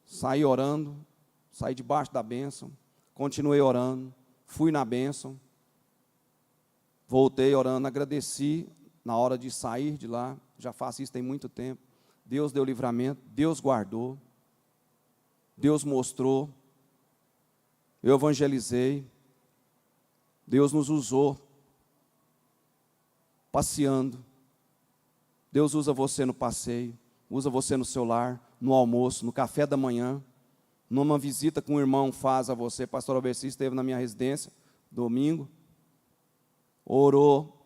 Saí orando, saí debaixo da bênção, continuei orando, fui na bênção, voltei orando, agradeci na hora de sair de lá, já faço isso tem muito tempo. Deus deu livramento, Deus guardou, Deus mostrou, eu evangelizei, Deus nos usou, passeando. Deus usa você no passeio, usa você no seu lar, no almoço, no café da manhã, numa visita que um irmão faz a você. Pastor Alberci esteve na minha residência, domingo, orou,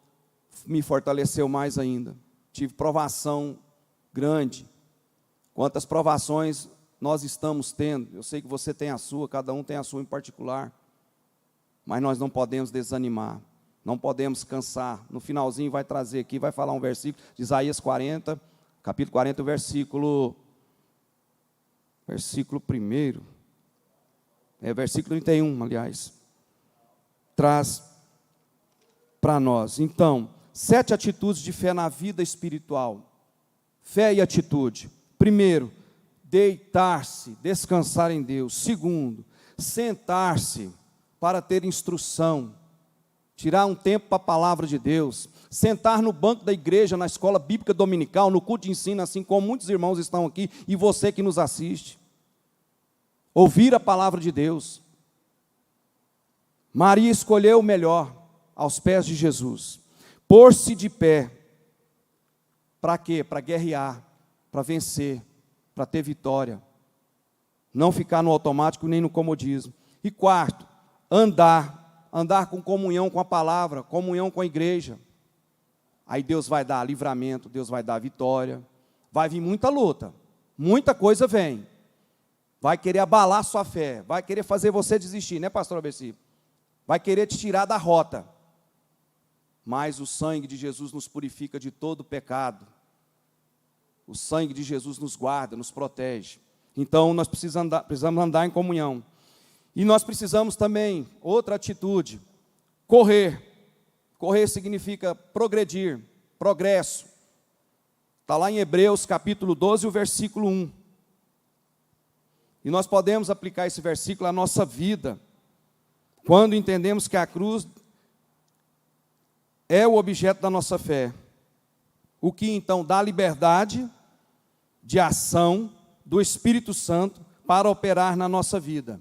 me fortaleceu mais ainda. Tive provação grande. Quantas provações nós estamos tendo, eu sei que você tem a sua, cada um tem a sua em particular, mas nós não podemos desanimar, não podemos cansar. No finalzinho vai trazer aqui, vai falar um versículo de Isaías 40, capítulo 40, versículo 1, versículo 31, aliás, traz para nós. Então, 7 atitudes de fé na vida espiritual. Fé e atitude. Primeiro, deitar-se, descansar em Deus. Segundo, sentar-se para ter instrução, tirar um tempo para a palavra de Deus, sentar no banco da igreja, na escola bíblica dominical, no culto de ensino, assim como muitos irmãos estão aqui, e você que nos assiste, ouvir a palavra de Deus. Maria escolheu o melhor, aos pés de Jesus, pôr-se de pé, para quê? Para guerrear, para vencer, para ter vitória, não ficar no automático nem no comodismo. E quarto, andar com comunhão com a palavra, comunhão com a igreja. Aí Deus vai dar livramento, Deus vai dar vitória, vai vir muita luta, muita coisa vem, vai querer abalar sua fé, vai querer fazer você desistir, né, pastor Alberci? Vai querer te tirar da rota, mas o sangue de Jesus nos purifica de todo pecado, o sangue de Jesus nos guarda, nos protege. Então nós precisamos andar em comunhão. E nós precisamos também, outra atitude, correr. Correr significa progredir, progresso. Está lá em Hebreus capítulo 12, o versículo 1. E nós podemos aplicar esse versículo à nossa vida, quando entendemos que a cruz é o objeto da nossa fé. O que então dá liberdade de ação do Espírito Santo para operar na nossa vida.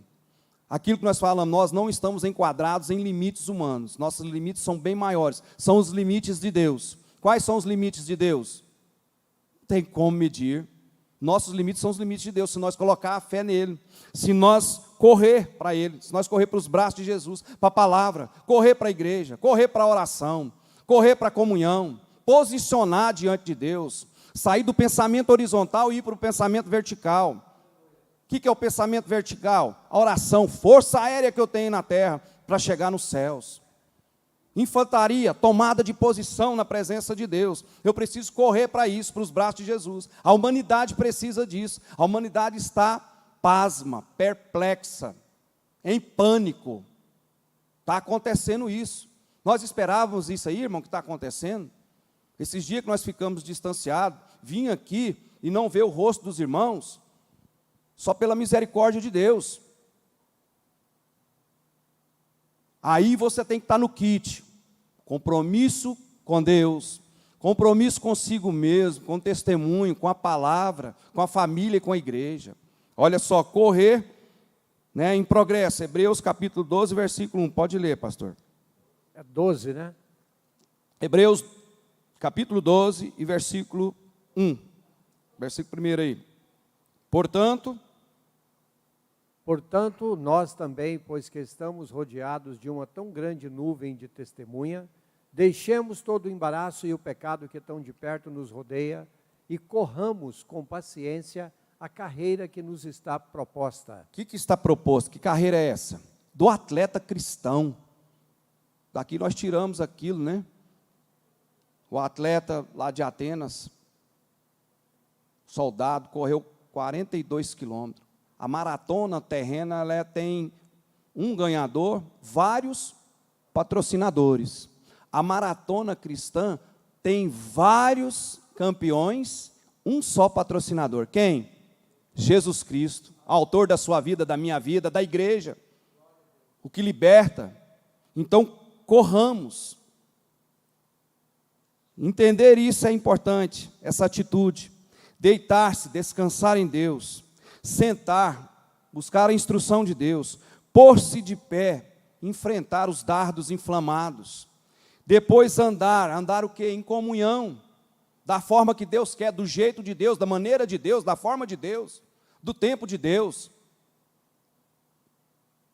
Aquilo que nós falamos, nós não estamos enquadrados em limites humanos, nossos limites são bem maiores, são os limites de Deus. Quais são os limites de Deus? Não tem como medir. Nossos limites são os limites de Deus, se nós colocar a fé nele, se nós correr para ele, se nós correr para os braços de Jesus, para a palavra, correr para a igreja, correr para a oração, correr para a comunhão, posicionar diante de Deus, sair do pensamento horizontal e ir para o pensamento vertical. O que é o pensamento vertical? A oração, força aérea que eu tenho na terra para chegar nos céus. Infantaria, tomada de posição na presença de Deus. Eu preciso correr para isso, para os braços de Jesus. A humanidade precisa disso. A humanidade está pasma, perplexa, em pânico. Está acontecendo isso. Nós esperávamos isso aí, irmão, que está acontecendo. Esses dias que nós ficamos distanciados, vim aqui e não ver o rosto dos irmãos, só pela misericórdia de Deus. Aí você tem que estar no kit, compromisso com Deus, compromisso consigo mesmo, com o testemunho, com a palavra, com a família e com a igreja. Olha só, correr, né, em progresso, Hebreus capítulo 12, versículo 1, pode ler, pastor. É 12, né? Hebreus capítulo 12 e versículo 1, versículo 1 aí. Portanto, nós também, pois que estamos rodeados de uma tão grande nuvem de testemunha, deixemos todo o embaraço e o pecado que tão de perto nos rodeia e corramos com paciência a carreira que nos está proposta. O que está proposto? Que carreira é essa? Do atleta cristão. Daqui nós tiramos aquilo, né? O atleta lá de Atenas, soldado, correu 42 quilômetros. A maratona terrena, ela tem um ganhador, vários patrocinadores. A maratona cristã tem vários campeões, um só patrocinador. Quem? Jesus Cristo, autor da sua vida, da minha vida, da igreja, o que liberta. Então, corramos. Entender isso é importante, essa atitude. Deitar-se, descansar em Deus, sentar, buscar a instrução de Deus, pôr-se de pé, enfrentar os dardos inflamados. Depois andar o quê? Em comunhão, da forma que Deus quer, do jeito de Deus, da maneira de Deus, da forma de Deus, do tempo de Deus,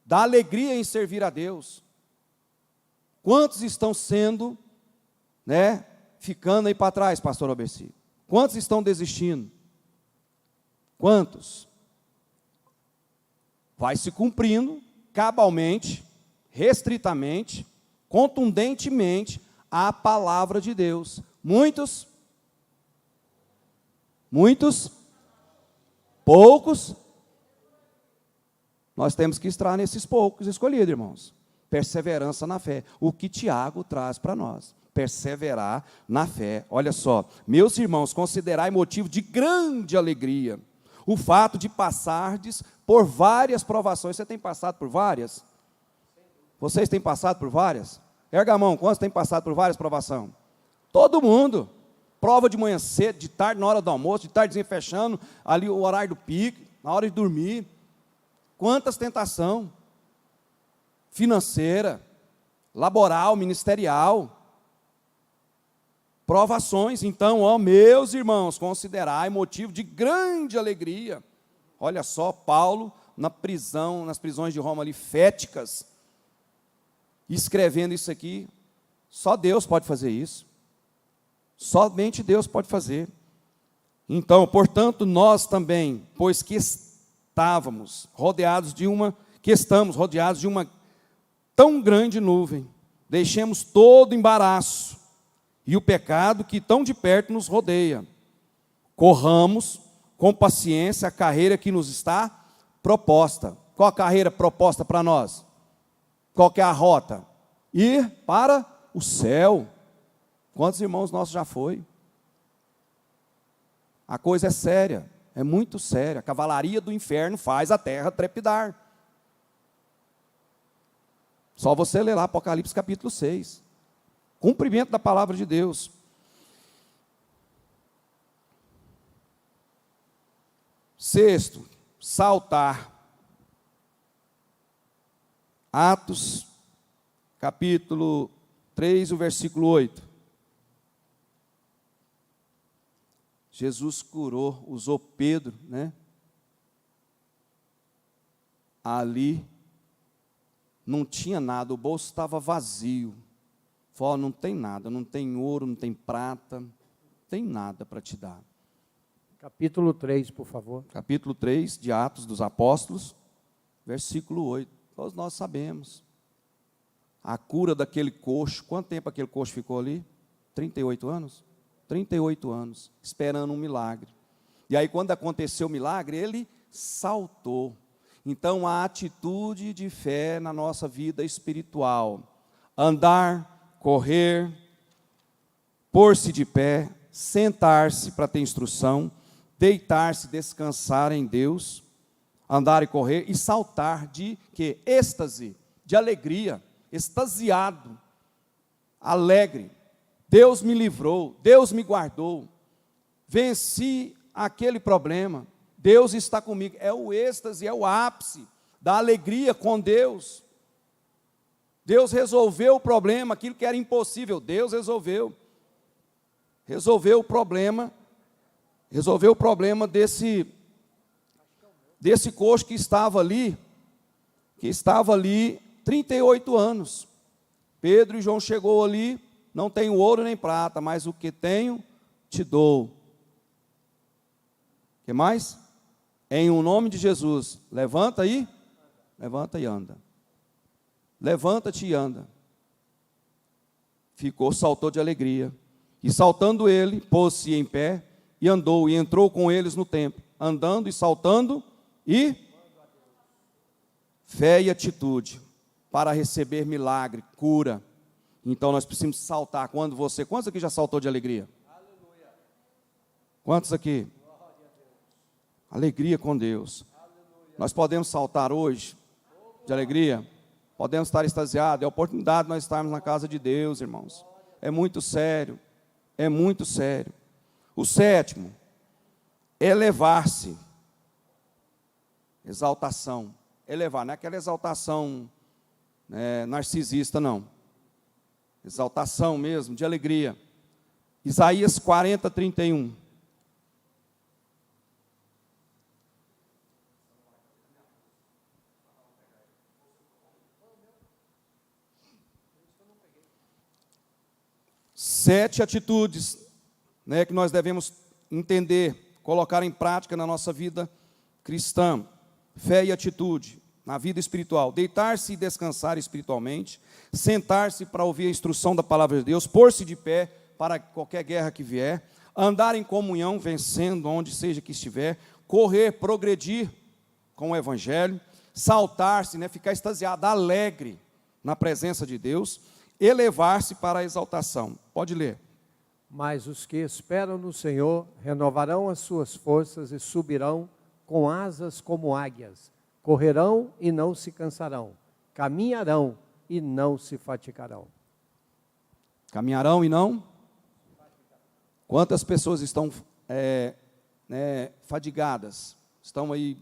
da alegria em servir a Deus. Quantos estão sendo, ficando aí para trás, pastor Alberci? Quantos estão desistindo? Quantos? Vai se cumprindo, cabalmente, restritamente, contundentemente, a palavra de Deus. Muitos, poucos, nós temos que estar nesses poucos escolhidos, irmãos. Perseverança na fé, o que Tiago traz para nós. Perseverar na fé. Olha só, meus irmãos, considerai motivo de grande alegria o fato de passardes por várias provações. Você tem passado por várias? Vocês têm passado por várias? Erga a mão, quantos têm passado por várias provações? Todo mundo. Prova de manhã cedo, de tarde na hora do almoço, de tardezinha fechando, ali o horário do pico, na hora de dormir. Quantas tentação? Financeira, laboral, ministerial. Provações. Então, meus irmãos, considerai motivo de grande alegria. Olha só, Paulo, nas prisões de Roma ali, féticas, escrevendo isso aqui. Só Deus pode fazer isso. Somente Deus pode fazer. Então, portanto, nós também, pois que estamos rodeados de uma tão grande nuvem, deixemos todo embaraço e o pecado que tão de perto nos rodeia. Corramos com paciência a carreira que nos está proposta. Qual a carreira proposta para nós? Qual que é a rota? Ir para o céu. Quantos irmãos nossos já foi? A coisa é séria, é muito séria. A cavalaria do inferno faz a terra trepidar. Só você ler lá Apocalipse capítulo 6. Cumprimento da palavra de Deus. Sexto, saltar. Atos, capítulo 3, o versículo 8. Jesus curou, usou Pedro, Ali, não tinha nada, o bolso estava vazio. Falou, não tem nada, não tem ouro, não tem prata, não tem nada para te dar. Capítulo 3, por favor. Capítulo 3 de Atos dos Apóstolos, versículo 8. Todos nós sabemos. A cura daquele coxo, quanto tempo aquele coxo ficou ali? 38 anos? 38 anos, esperando um milagre. E aí, quando aconteceu o milagre, ele saltou. Então, a atitude de fé na nossa vida espiritual. Andar, correr, pôr-se de pé, sentar-se para ter instrução, deitar-se, descansar em Deus, andar e correr, e saltar de quê? Êxtase, de alegria, extasiado, alegre. Deus me livrou, Deus me guardou, venci aquele problema, Deus está comigo. É o êxtase, é o ápice da alegria com Deus. Deus resolveu o problema, aquilo que era impossível, Deus resolveu. Resolveu o problema desse coxo que estava ali 38 anos. Pedro e João chegou ali, não tenho ouro nem prata, mas o que tenho, te dou. O que mais? Em o nome de Jesus, levanta e anda. Levanta-te e anda. Saltou de alegria. E saltando ele, pôs-se em pé, e andou, e entrou com eles no templo, andando e saltando, e fé e atitude. para receber milagre, cura. Então nós precisamos saltar. Quantos aqui já saltou de alegria? Aleluia. Quantos aqui? Alegria com Deus. Aleluia. Nós podemos saltar hoje de alegria, podemos estar extasiados. É a oportunidade de nós estarmos na casa de Deus, irmãos. É muito sério, é muito sério. O sétimo, elevar-se. Exaltação. Elevar, não é aquela exaltação narcisista, não. Exaltação mesmo, de alegria. Isaías 40, 31. Sete atitudes, que nós devemos entender, colocar em prática na nossa vida cristã. Fé e atitude na vida espiritual. Deitar-se e descansar espiritualmente. Sentar-se para ouvir a instrução da palavra de Deus. Pôr-se de pé para qualquer guerra que vier. Andar em comunhão, vencendo onde seja que estiver. Correr, progredir com o evangelho. Saltar-se, ficar extasiado, alegre na presença de Deus. Elevar-se para a exaltação. Pode ler. Mas os que esperam no Senhor renovarão as suas forças e subirão com asas como águias. Correrão e não se cansarão. Caminharão e não se fatigarão. Caminharão e não? Quantas pessoas estão fadigadas? Estão aí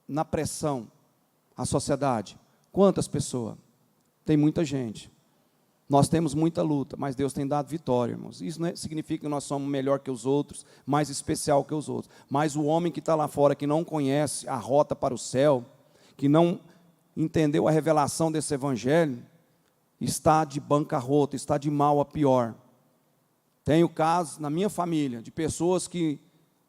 na pressão. A sociedade. Quantas pessoas? Tem muita gente. Nós temos muita luta, mas Deus tem dado vitória, irmãos. Isso não significa que nós somos melhor que os outros, mais especial que os outros. Mas o homem que está lá fora, que não conhece a rota para o céu, que não entendeu a revelação desse evangelho, está de bancarrota, está de mal a pior. Tenho casos na minha família de pessoas que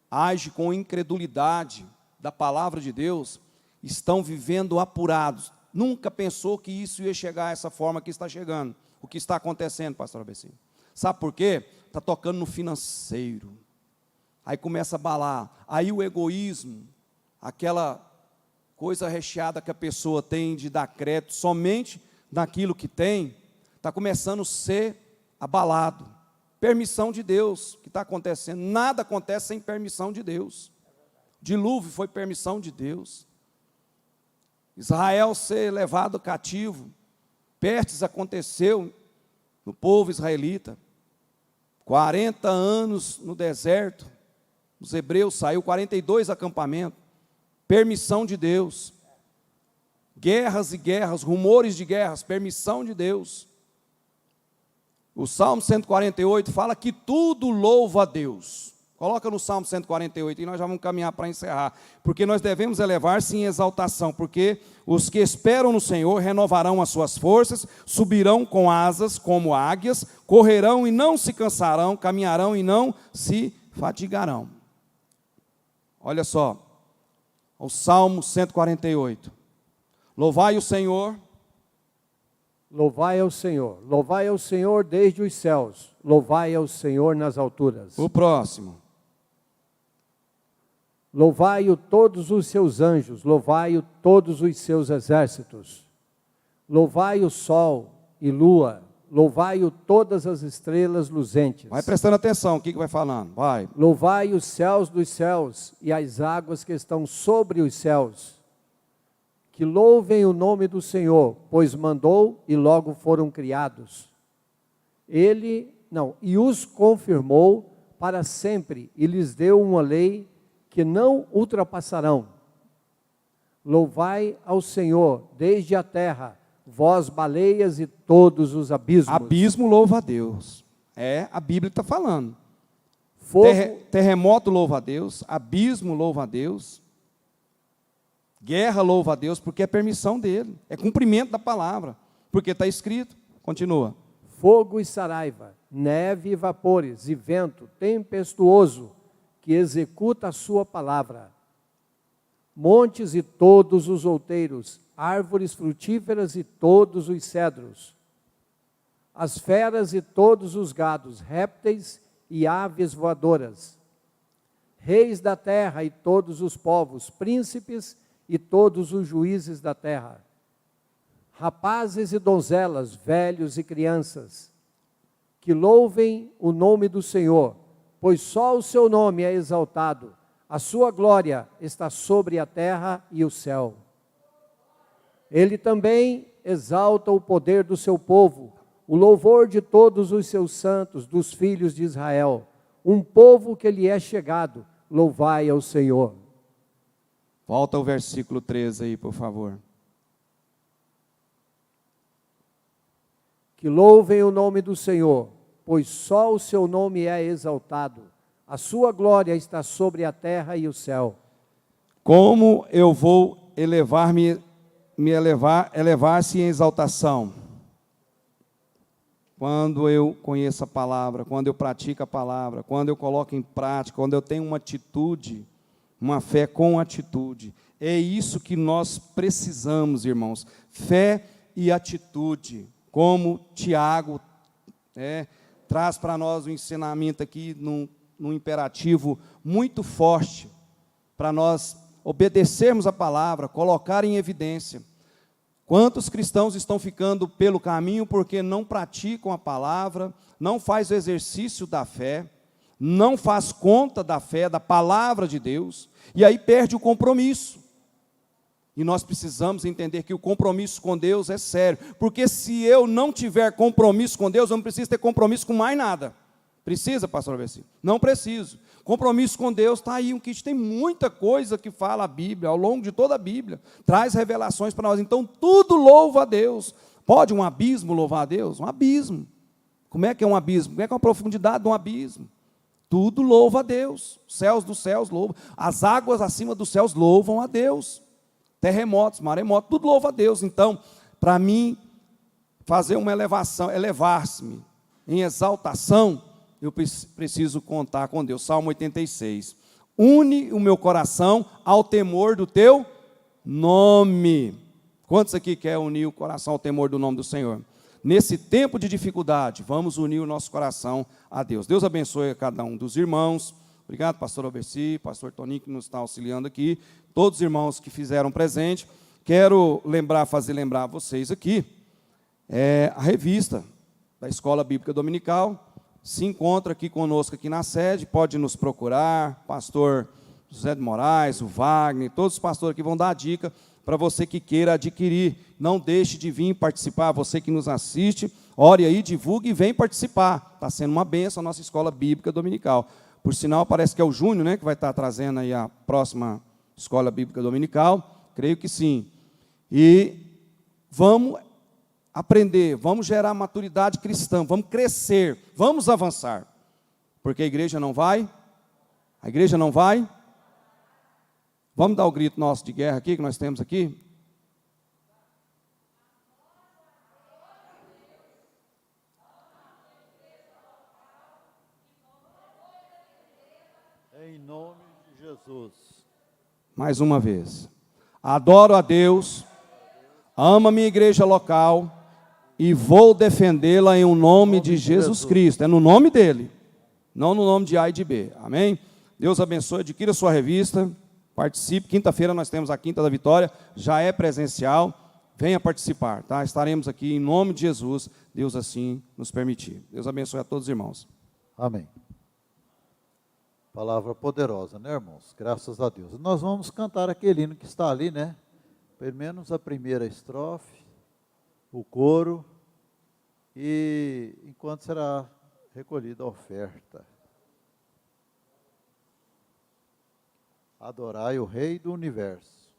agem com incredulidade da palavra de Deus, estão vivendo apurados. Nunca pensou que isso ia chegar a essa forma que está chegando. O que está acontecendo, pastor ABC? Sabe por quê? Está tocando no financeiro. Aí começa a abalar. Aí o egoísmo, aquela coisa recheada que a pessoa tem de dar crédito somente naquilo que tem, está começando a ser abalado. Permissão de Deus que está acontecendo. Nada acontece sem permissão de Deus. Dilúvio foi permissão de Deus. Israel ser levado cativo, prestes aconteceu no povo israelita, 40 anos no deserto, os hebreus saiu 42 acampamentos, permissão de Deus, guerras e guerras, rumores de guerras, permissão de Deus. O Salmo 148 fala que tudo louva a Deus. Coloca no Salmo 148 e nós já vamos caminhar para encerrar. Porque nós devemos elevar-se em exaltação, porque os que esperam no Senhor renovarão as suas forças, subirão com asas como águias, correrão e não se cansarão, caminharão e não se fatigarão. Olha só, o Salmo 148. Louvai o Senhor. Louvai ao Senhor desde os céus, louvai ao Senhor nas alturas. O próximo. Louvai-o todos os seus anjos, louvai-o todos os seus exércitos. Louvai o sol e lua, louvai-o todas as estrelas luzentes. Vai prestando atenção, o que vai falando? Vai. Louvai os céus dos céus e as águas que estão sobre os céus. Que louvem o nome do Senhor, pois mandou e logo foram criados. E os confirmou para sempre e lhes deu uma lei que não ultrapassarão. Louvai ao Senhor desde a terra, vós baleias e todos os abismos. Abismo louva a Deus. A Bíblia está falando. Fogo, terremoto louva a Deus, abismo louva a Deus, guerra louva a Deus, porque é permissão dele, é cumprimento da palavra, porque está escrito. Continua. Fogo e saraiva, neve e vapores, e vento tempestuoso, que executa a sua palavra. Montes e todos os outeiros, árvores frutíferas e todos os cedros, as feras e todos os gados, répteis e aves voadoras, reis da terra e todos os povos, príncipes e todos os juízes da terra. rapazes e donzelas, velhos e crianças, que louvem o nome do Senhor, pois só o seu nome é exaltado, a sua glória está sobre a terra e o céu. Ele também exalta o poder do seu povo, o louvor de todos os seus santos, dos filhos de Israel, um povo que lhe é chegado, louvai ao Senhor. Volta ao versículo 13 aí, por favor. Que louvem o nome do Senhor, pois só o seu nome é exaltado, a sua glória está sobre a terra e o céu. Como eu vou elevar-se em exaltação? Quando eu conheço a palavra, quando eu pratico a palavra, quando eu coloco em prática, quando eu tenho uma atitude, uma fé com atitude. É isso que nós precisamos, irmãos, fé e atitude. Como Tiago traz para nós um ensinamento aqui, num imperativo muito forte, para nós obedecermos a palavra, colocar em evidência. Quantos cristãos estão ficando pelo caminho porque não praticam a palavra, não faz o exercício da fé, não faz conta da fé, da palavra de Deus, e aí perde o compromisso. E nós precisamos entender que o compromisso com Deus é sério, porque se eu não tiver compromisso com Deus, eu não preciso ter compromisso com mais nada. Precisa, pastor Albercino? Não preciso. Compromisso com Deus está aí, um kit, tem muita coisa que fala a Bíblia, ao longo de toda a Bíblia, traz revelações para nós, então tudo louva a Deus. Pode um abismo louvar a Deus? Um abismo. Como é que é um abismo? Como é que é a profundidade de um abismo? Tudo louva a Deus, céus dos céus louvam, as águas acima dos céus louvam a Deus, terremotos, maremotos, tudo louva a Deus. Então, para mim, fazer uma elevação, elevar-se-me em exaltação, eu preciso contar com Deus. Salmo 86, une o meu coração ao temor do teu nome. Quantos aqui querem unir o coração ao temor do nome do Senhor? Nesse tempo de dificuldade, vamos unir o nosso coração a Deus. Deus abençoe a cada um dos irmãos. Obrigado, pastor Alberci, pastor Toninho, que nos está auxiliando aqui. Todos os irmãos que fizeram presente. Quero fazer lembrar vocês aqui, a revista da Escola Bíblica Dominical se encontra aqui conosco, aqui na sede, pode nos procurar, pastor José de Moraes, o Wagner, todos os pastores aqui vão dar a dica para você que queira adquirir. Não deixe de vir participar, você que nos assiste, ore aí, divulgue e vem participar. Está sendo uma bênção a nossa Escola Bíblica Dominical. Por sinal, parece que é o Júnior, né, que vai estar trazendo aí a próxima Escola Bíblica Dominical, creio que sim. E vamos aprender, vamos gerar maturidade cristã, vamos crescer, vamos avançar, porque a igreja não vai, vamos dar o grito nosso de guerra aqui, que nós temos aqui, em nome de Jesus. Mais uma vez, adoro a Deus, amo a minha igreja local, e vou defendê-la em nome de Jesus Cristo. É no nome dele, não no nome de A e de B. Amém? Deus abençoe, adquira sua revista, participe. Quinta-feira nós temos a Quinta da Vitória, já é presencial. Venha participar, tá? Estaremos aqui em nome de Jesus, Deus assim nos permitir. Deus abençoe a todos os irmãos. Amém. Palavra poderosa, né, irmãos? Graças a Deus. Nós vamos cantar aquele hino que está ali, né? Pelo menos a primeira estrofe, o coro, e enquanto será recolhida a oferta. Adorai o Rei do Universo.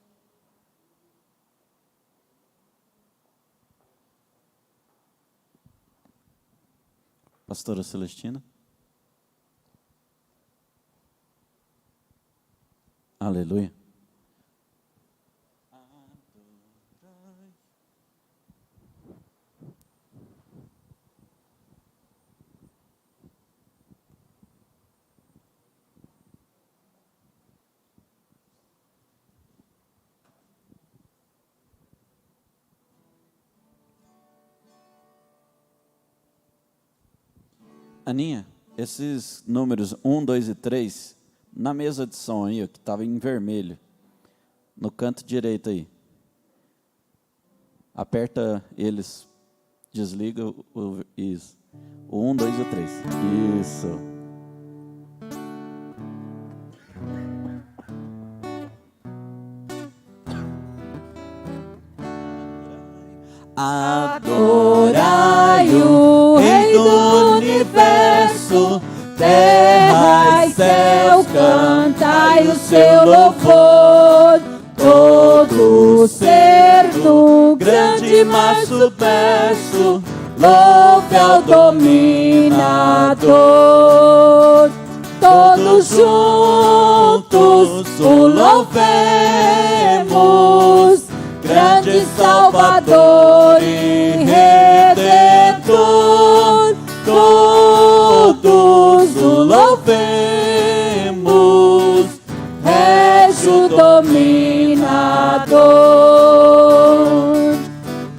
Pastora Celestina. Aleluia. Aninha, esses números 1, 2 e 3, na mesa de som aí, ó, que estava em vermelho, no canto direito aí. Aperta eles, desliga isso. O 1, 2 e o 3. Isso. Adorai o Rei do Universo, terra e céu, cantai o seu louvor. Todo ser do grande mar submerso, louve ao dominador. Todos juntos o louvemos, grande Salvador e Redentor. Todos o louvemos, Régio dominador.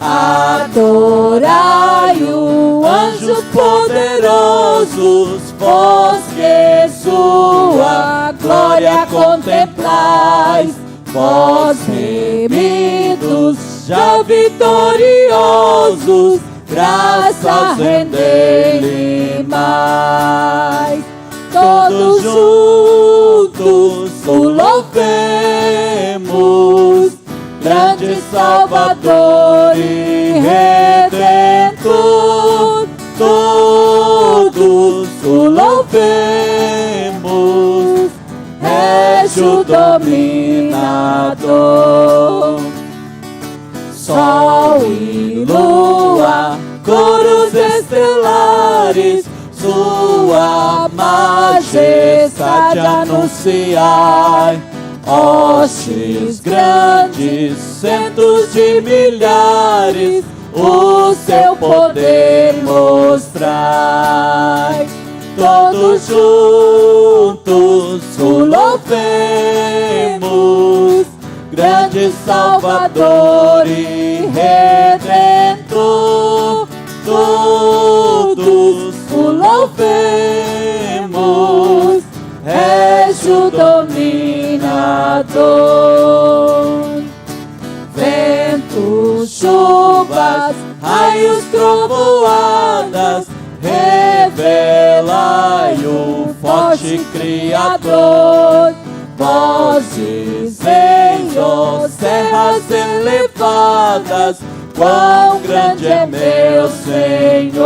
Adorai-o, anjos poderosos, vós que sua glória contemplais. Vós remidos, já vitoriosos, graças rendei-lhe mais. Todos juntos o louvemos, grande Salvador e Redentor. Todos o louvemos, Régio dominador. Sol e lua, coros estelares, sua majestade anunciai. Hostes grandes, centos de milhares, o seu poder mostrai. Todos juntos o louvemos, grande Salvador e Redentor. Todos o louvemos, Régio dominador. Ventos, chuvas, raios, trovoadas, revelai o forte Criador. Vozes em serras elevadas, quão grande é meu Senhor.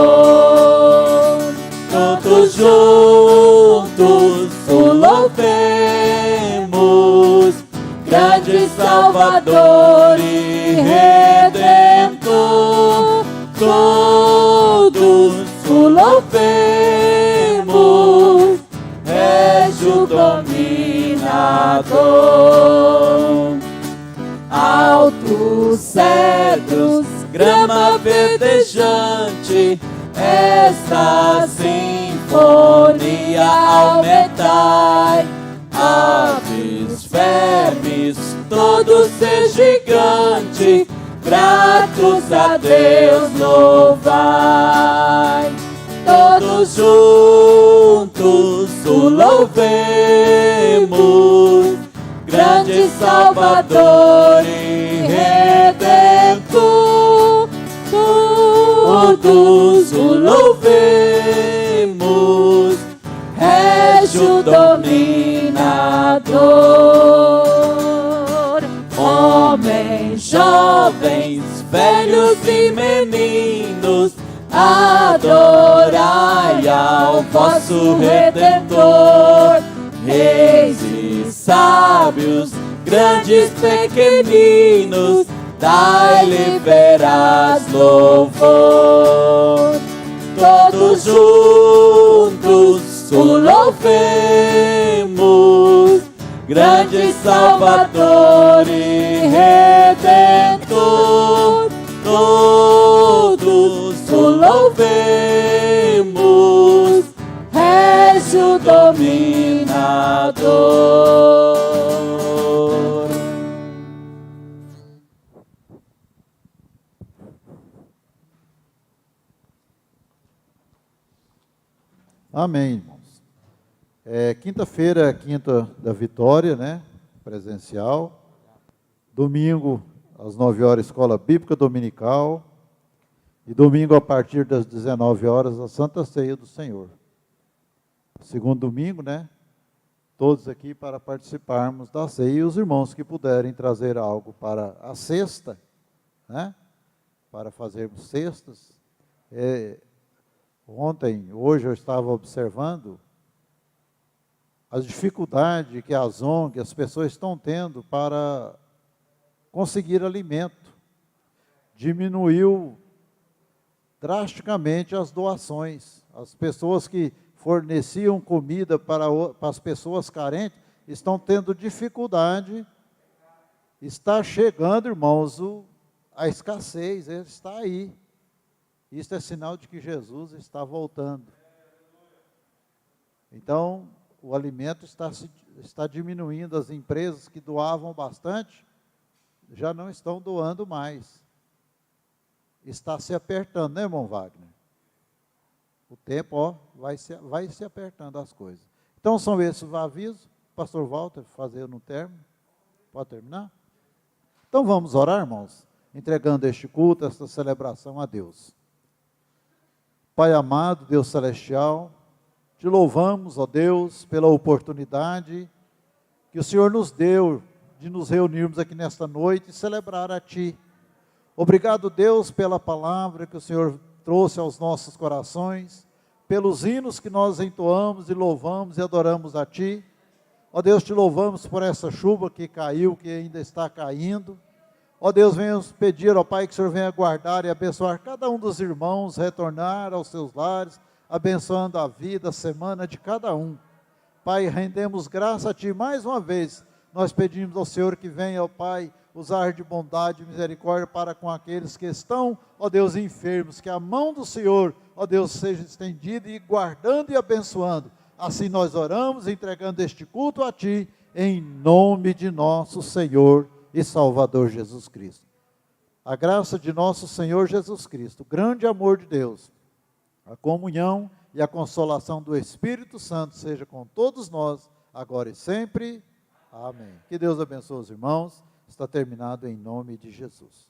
Todos juntos o louvemos, grande Salvador e Redentor. Todos o louvemos, Régio dominador. Altos cedros, grama verdejante, esta sinfonia aumentai. Aves, vermes, todo ser gigante, gratos a Deus louvai. Todos juntos o louvemos, grande Salvador e Redentor. Todos o louvemos, Régio dominador. Homens, jovens, velhos e meninos, adorai ao vosso Redentor. Reis e sábios, grandes, pequeninos, dai-lhe veraz louvor. Todos juntos o louvemos, grande Salvador e Redentor. Todos o louvemos, Régio dominador. Amém, irmãos. Quinta-feira, quinta da vitória, né? Presencial. Domingo, às 9 horas, Escola Bíblica Dominical. E domingo, a partir das 19 horas, a Santa Ceia do Senhor. Segundo domingo, né? Todos aqui para participarmos da ceia. E os irmãos que puderem trazer algo para a cesta, né? Para fazermos cestas. Hoje eu estava observando as dificuldades que as ONGs, as pessoas estão tendo para conseguir alimento. Diminuiu drasticamente as doações. As pessoas que forneciam comida para as pessoas carentes estão tendo dificuldade. Está chegando, irmãos, a escassez, está aí. Isso é sinal de que Jesus está voltando. Então, o alimento está diminuindo. As empresas que doavam bastante já não estão doando mais. Está se apertando, né, irmão Wagner? O tempo, vai se apertando as coisas. Então, são esses os avisos. Pastor Walter, fazer no término. Pode terminar? Então, vamos orar, irmãos, entregando este culto, esta celebração a Deus. Pai amado, Deus celestial, te louvamos, ó Deus, pela oportunidade que o Senhor nos deu de nos reunirmos aqui nesta noite e celebrar a Ti. Obrigado, Deus, pela palavra que o Senhor trouxe aos nossos corações, pelos hinos que nós entoamos e louvamos e adoramos a Ti. Ó Deus, te louvamos por essa chuva que caiu, que ainda está caindo. Ó Deus, venhamos pedir, ó Pai, que o Senhor venha guardar e abençoar cada um dos irmãos, retornar aos seus lares, abençoando a vida, a semana de cada um. Pai, rendemos graça a Ti mais uma vez. Nós pedimos ao Senhor que venha, ó Pai, usar de bondade e misericórdia para com aqueles que estão, ó Deus, enfermos, que a mão do Senhor, ó Deus, seja estendida e guardando e abençoando. Assim nós oramos, entregando este culto a Ti, em nome de nosso Senhor e Salvador Jesus Cristo. A graça de nosso Senhor Jesus Cristo, o grande amor de Deus, a comunhão e a consolação do Espírito Santo seja com todos nós, agora e sempre. Amém. Que Deus abençoe os irmãos. Está terminado em nome de Jesus.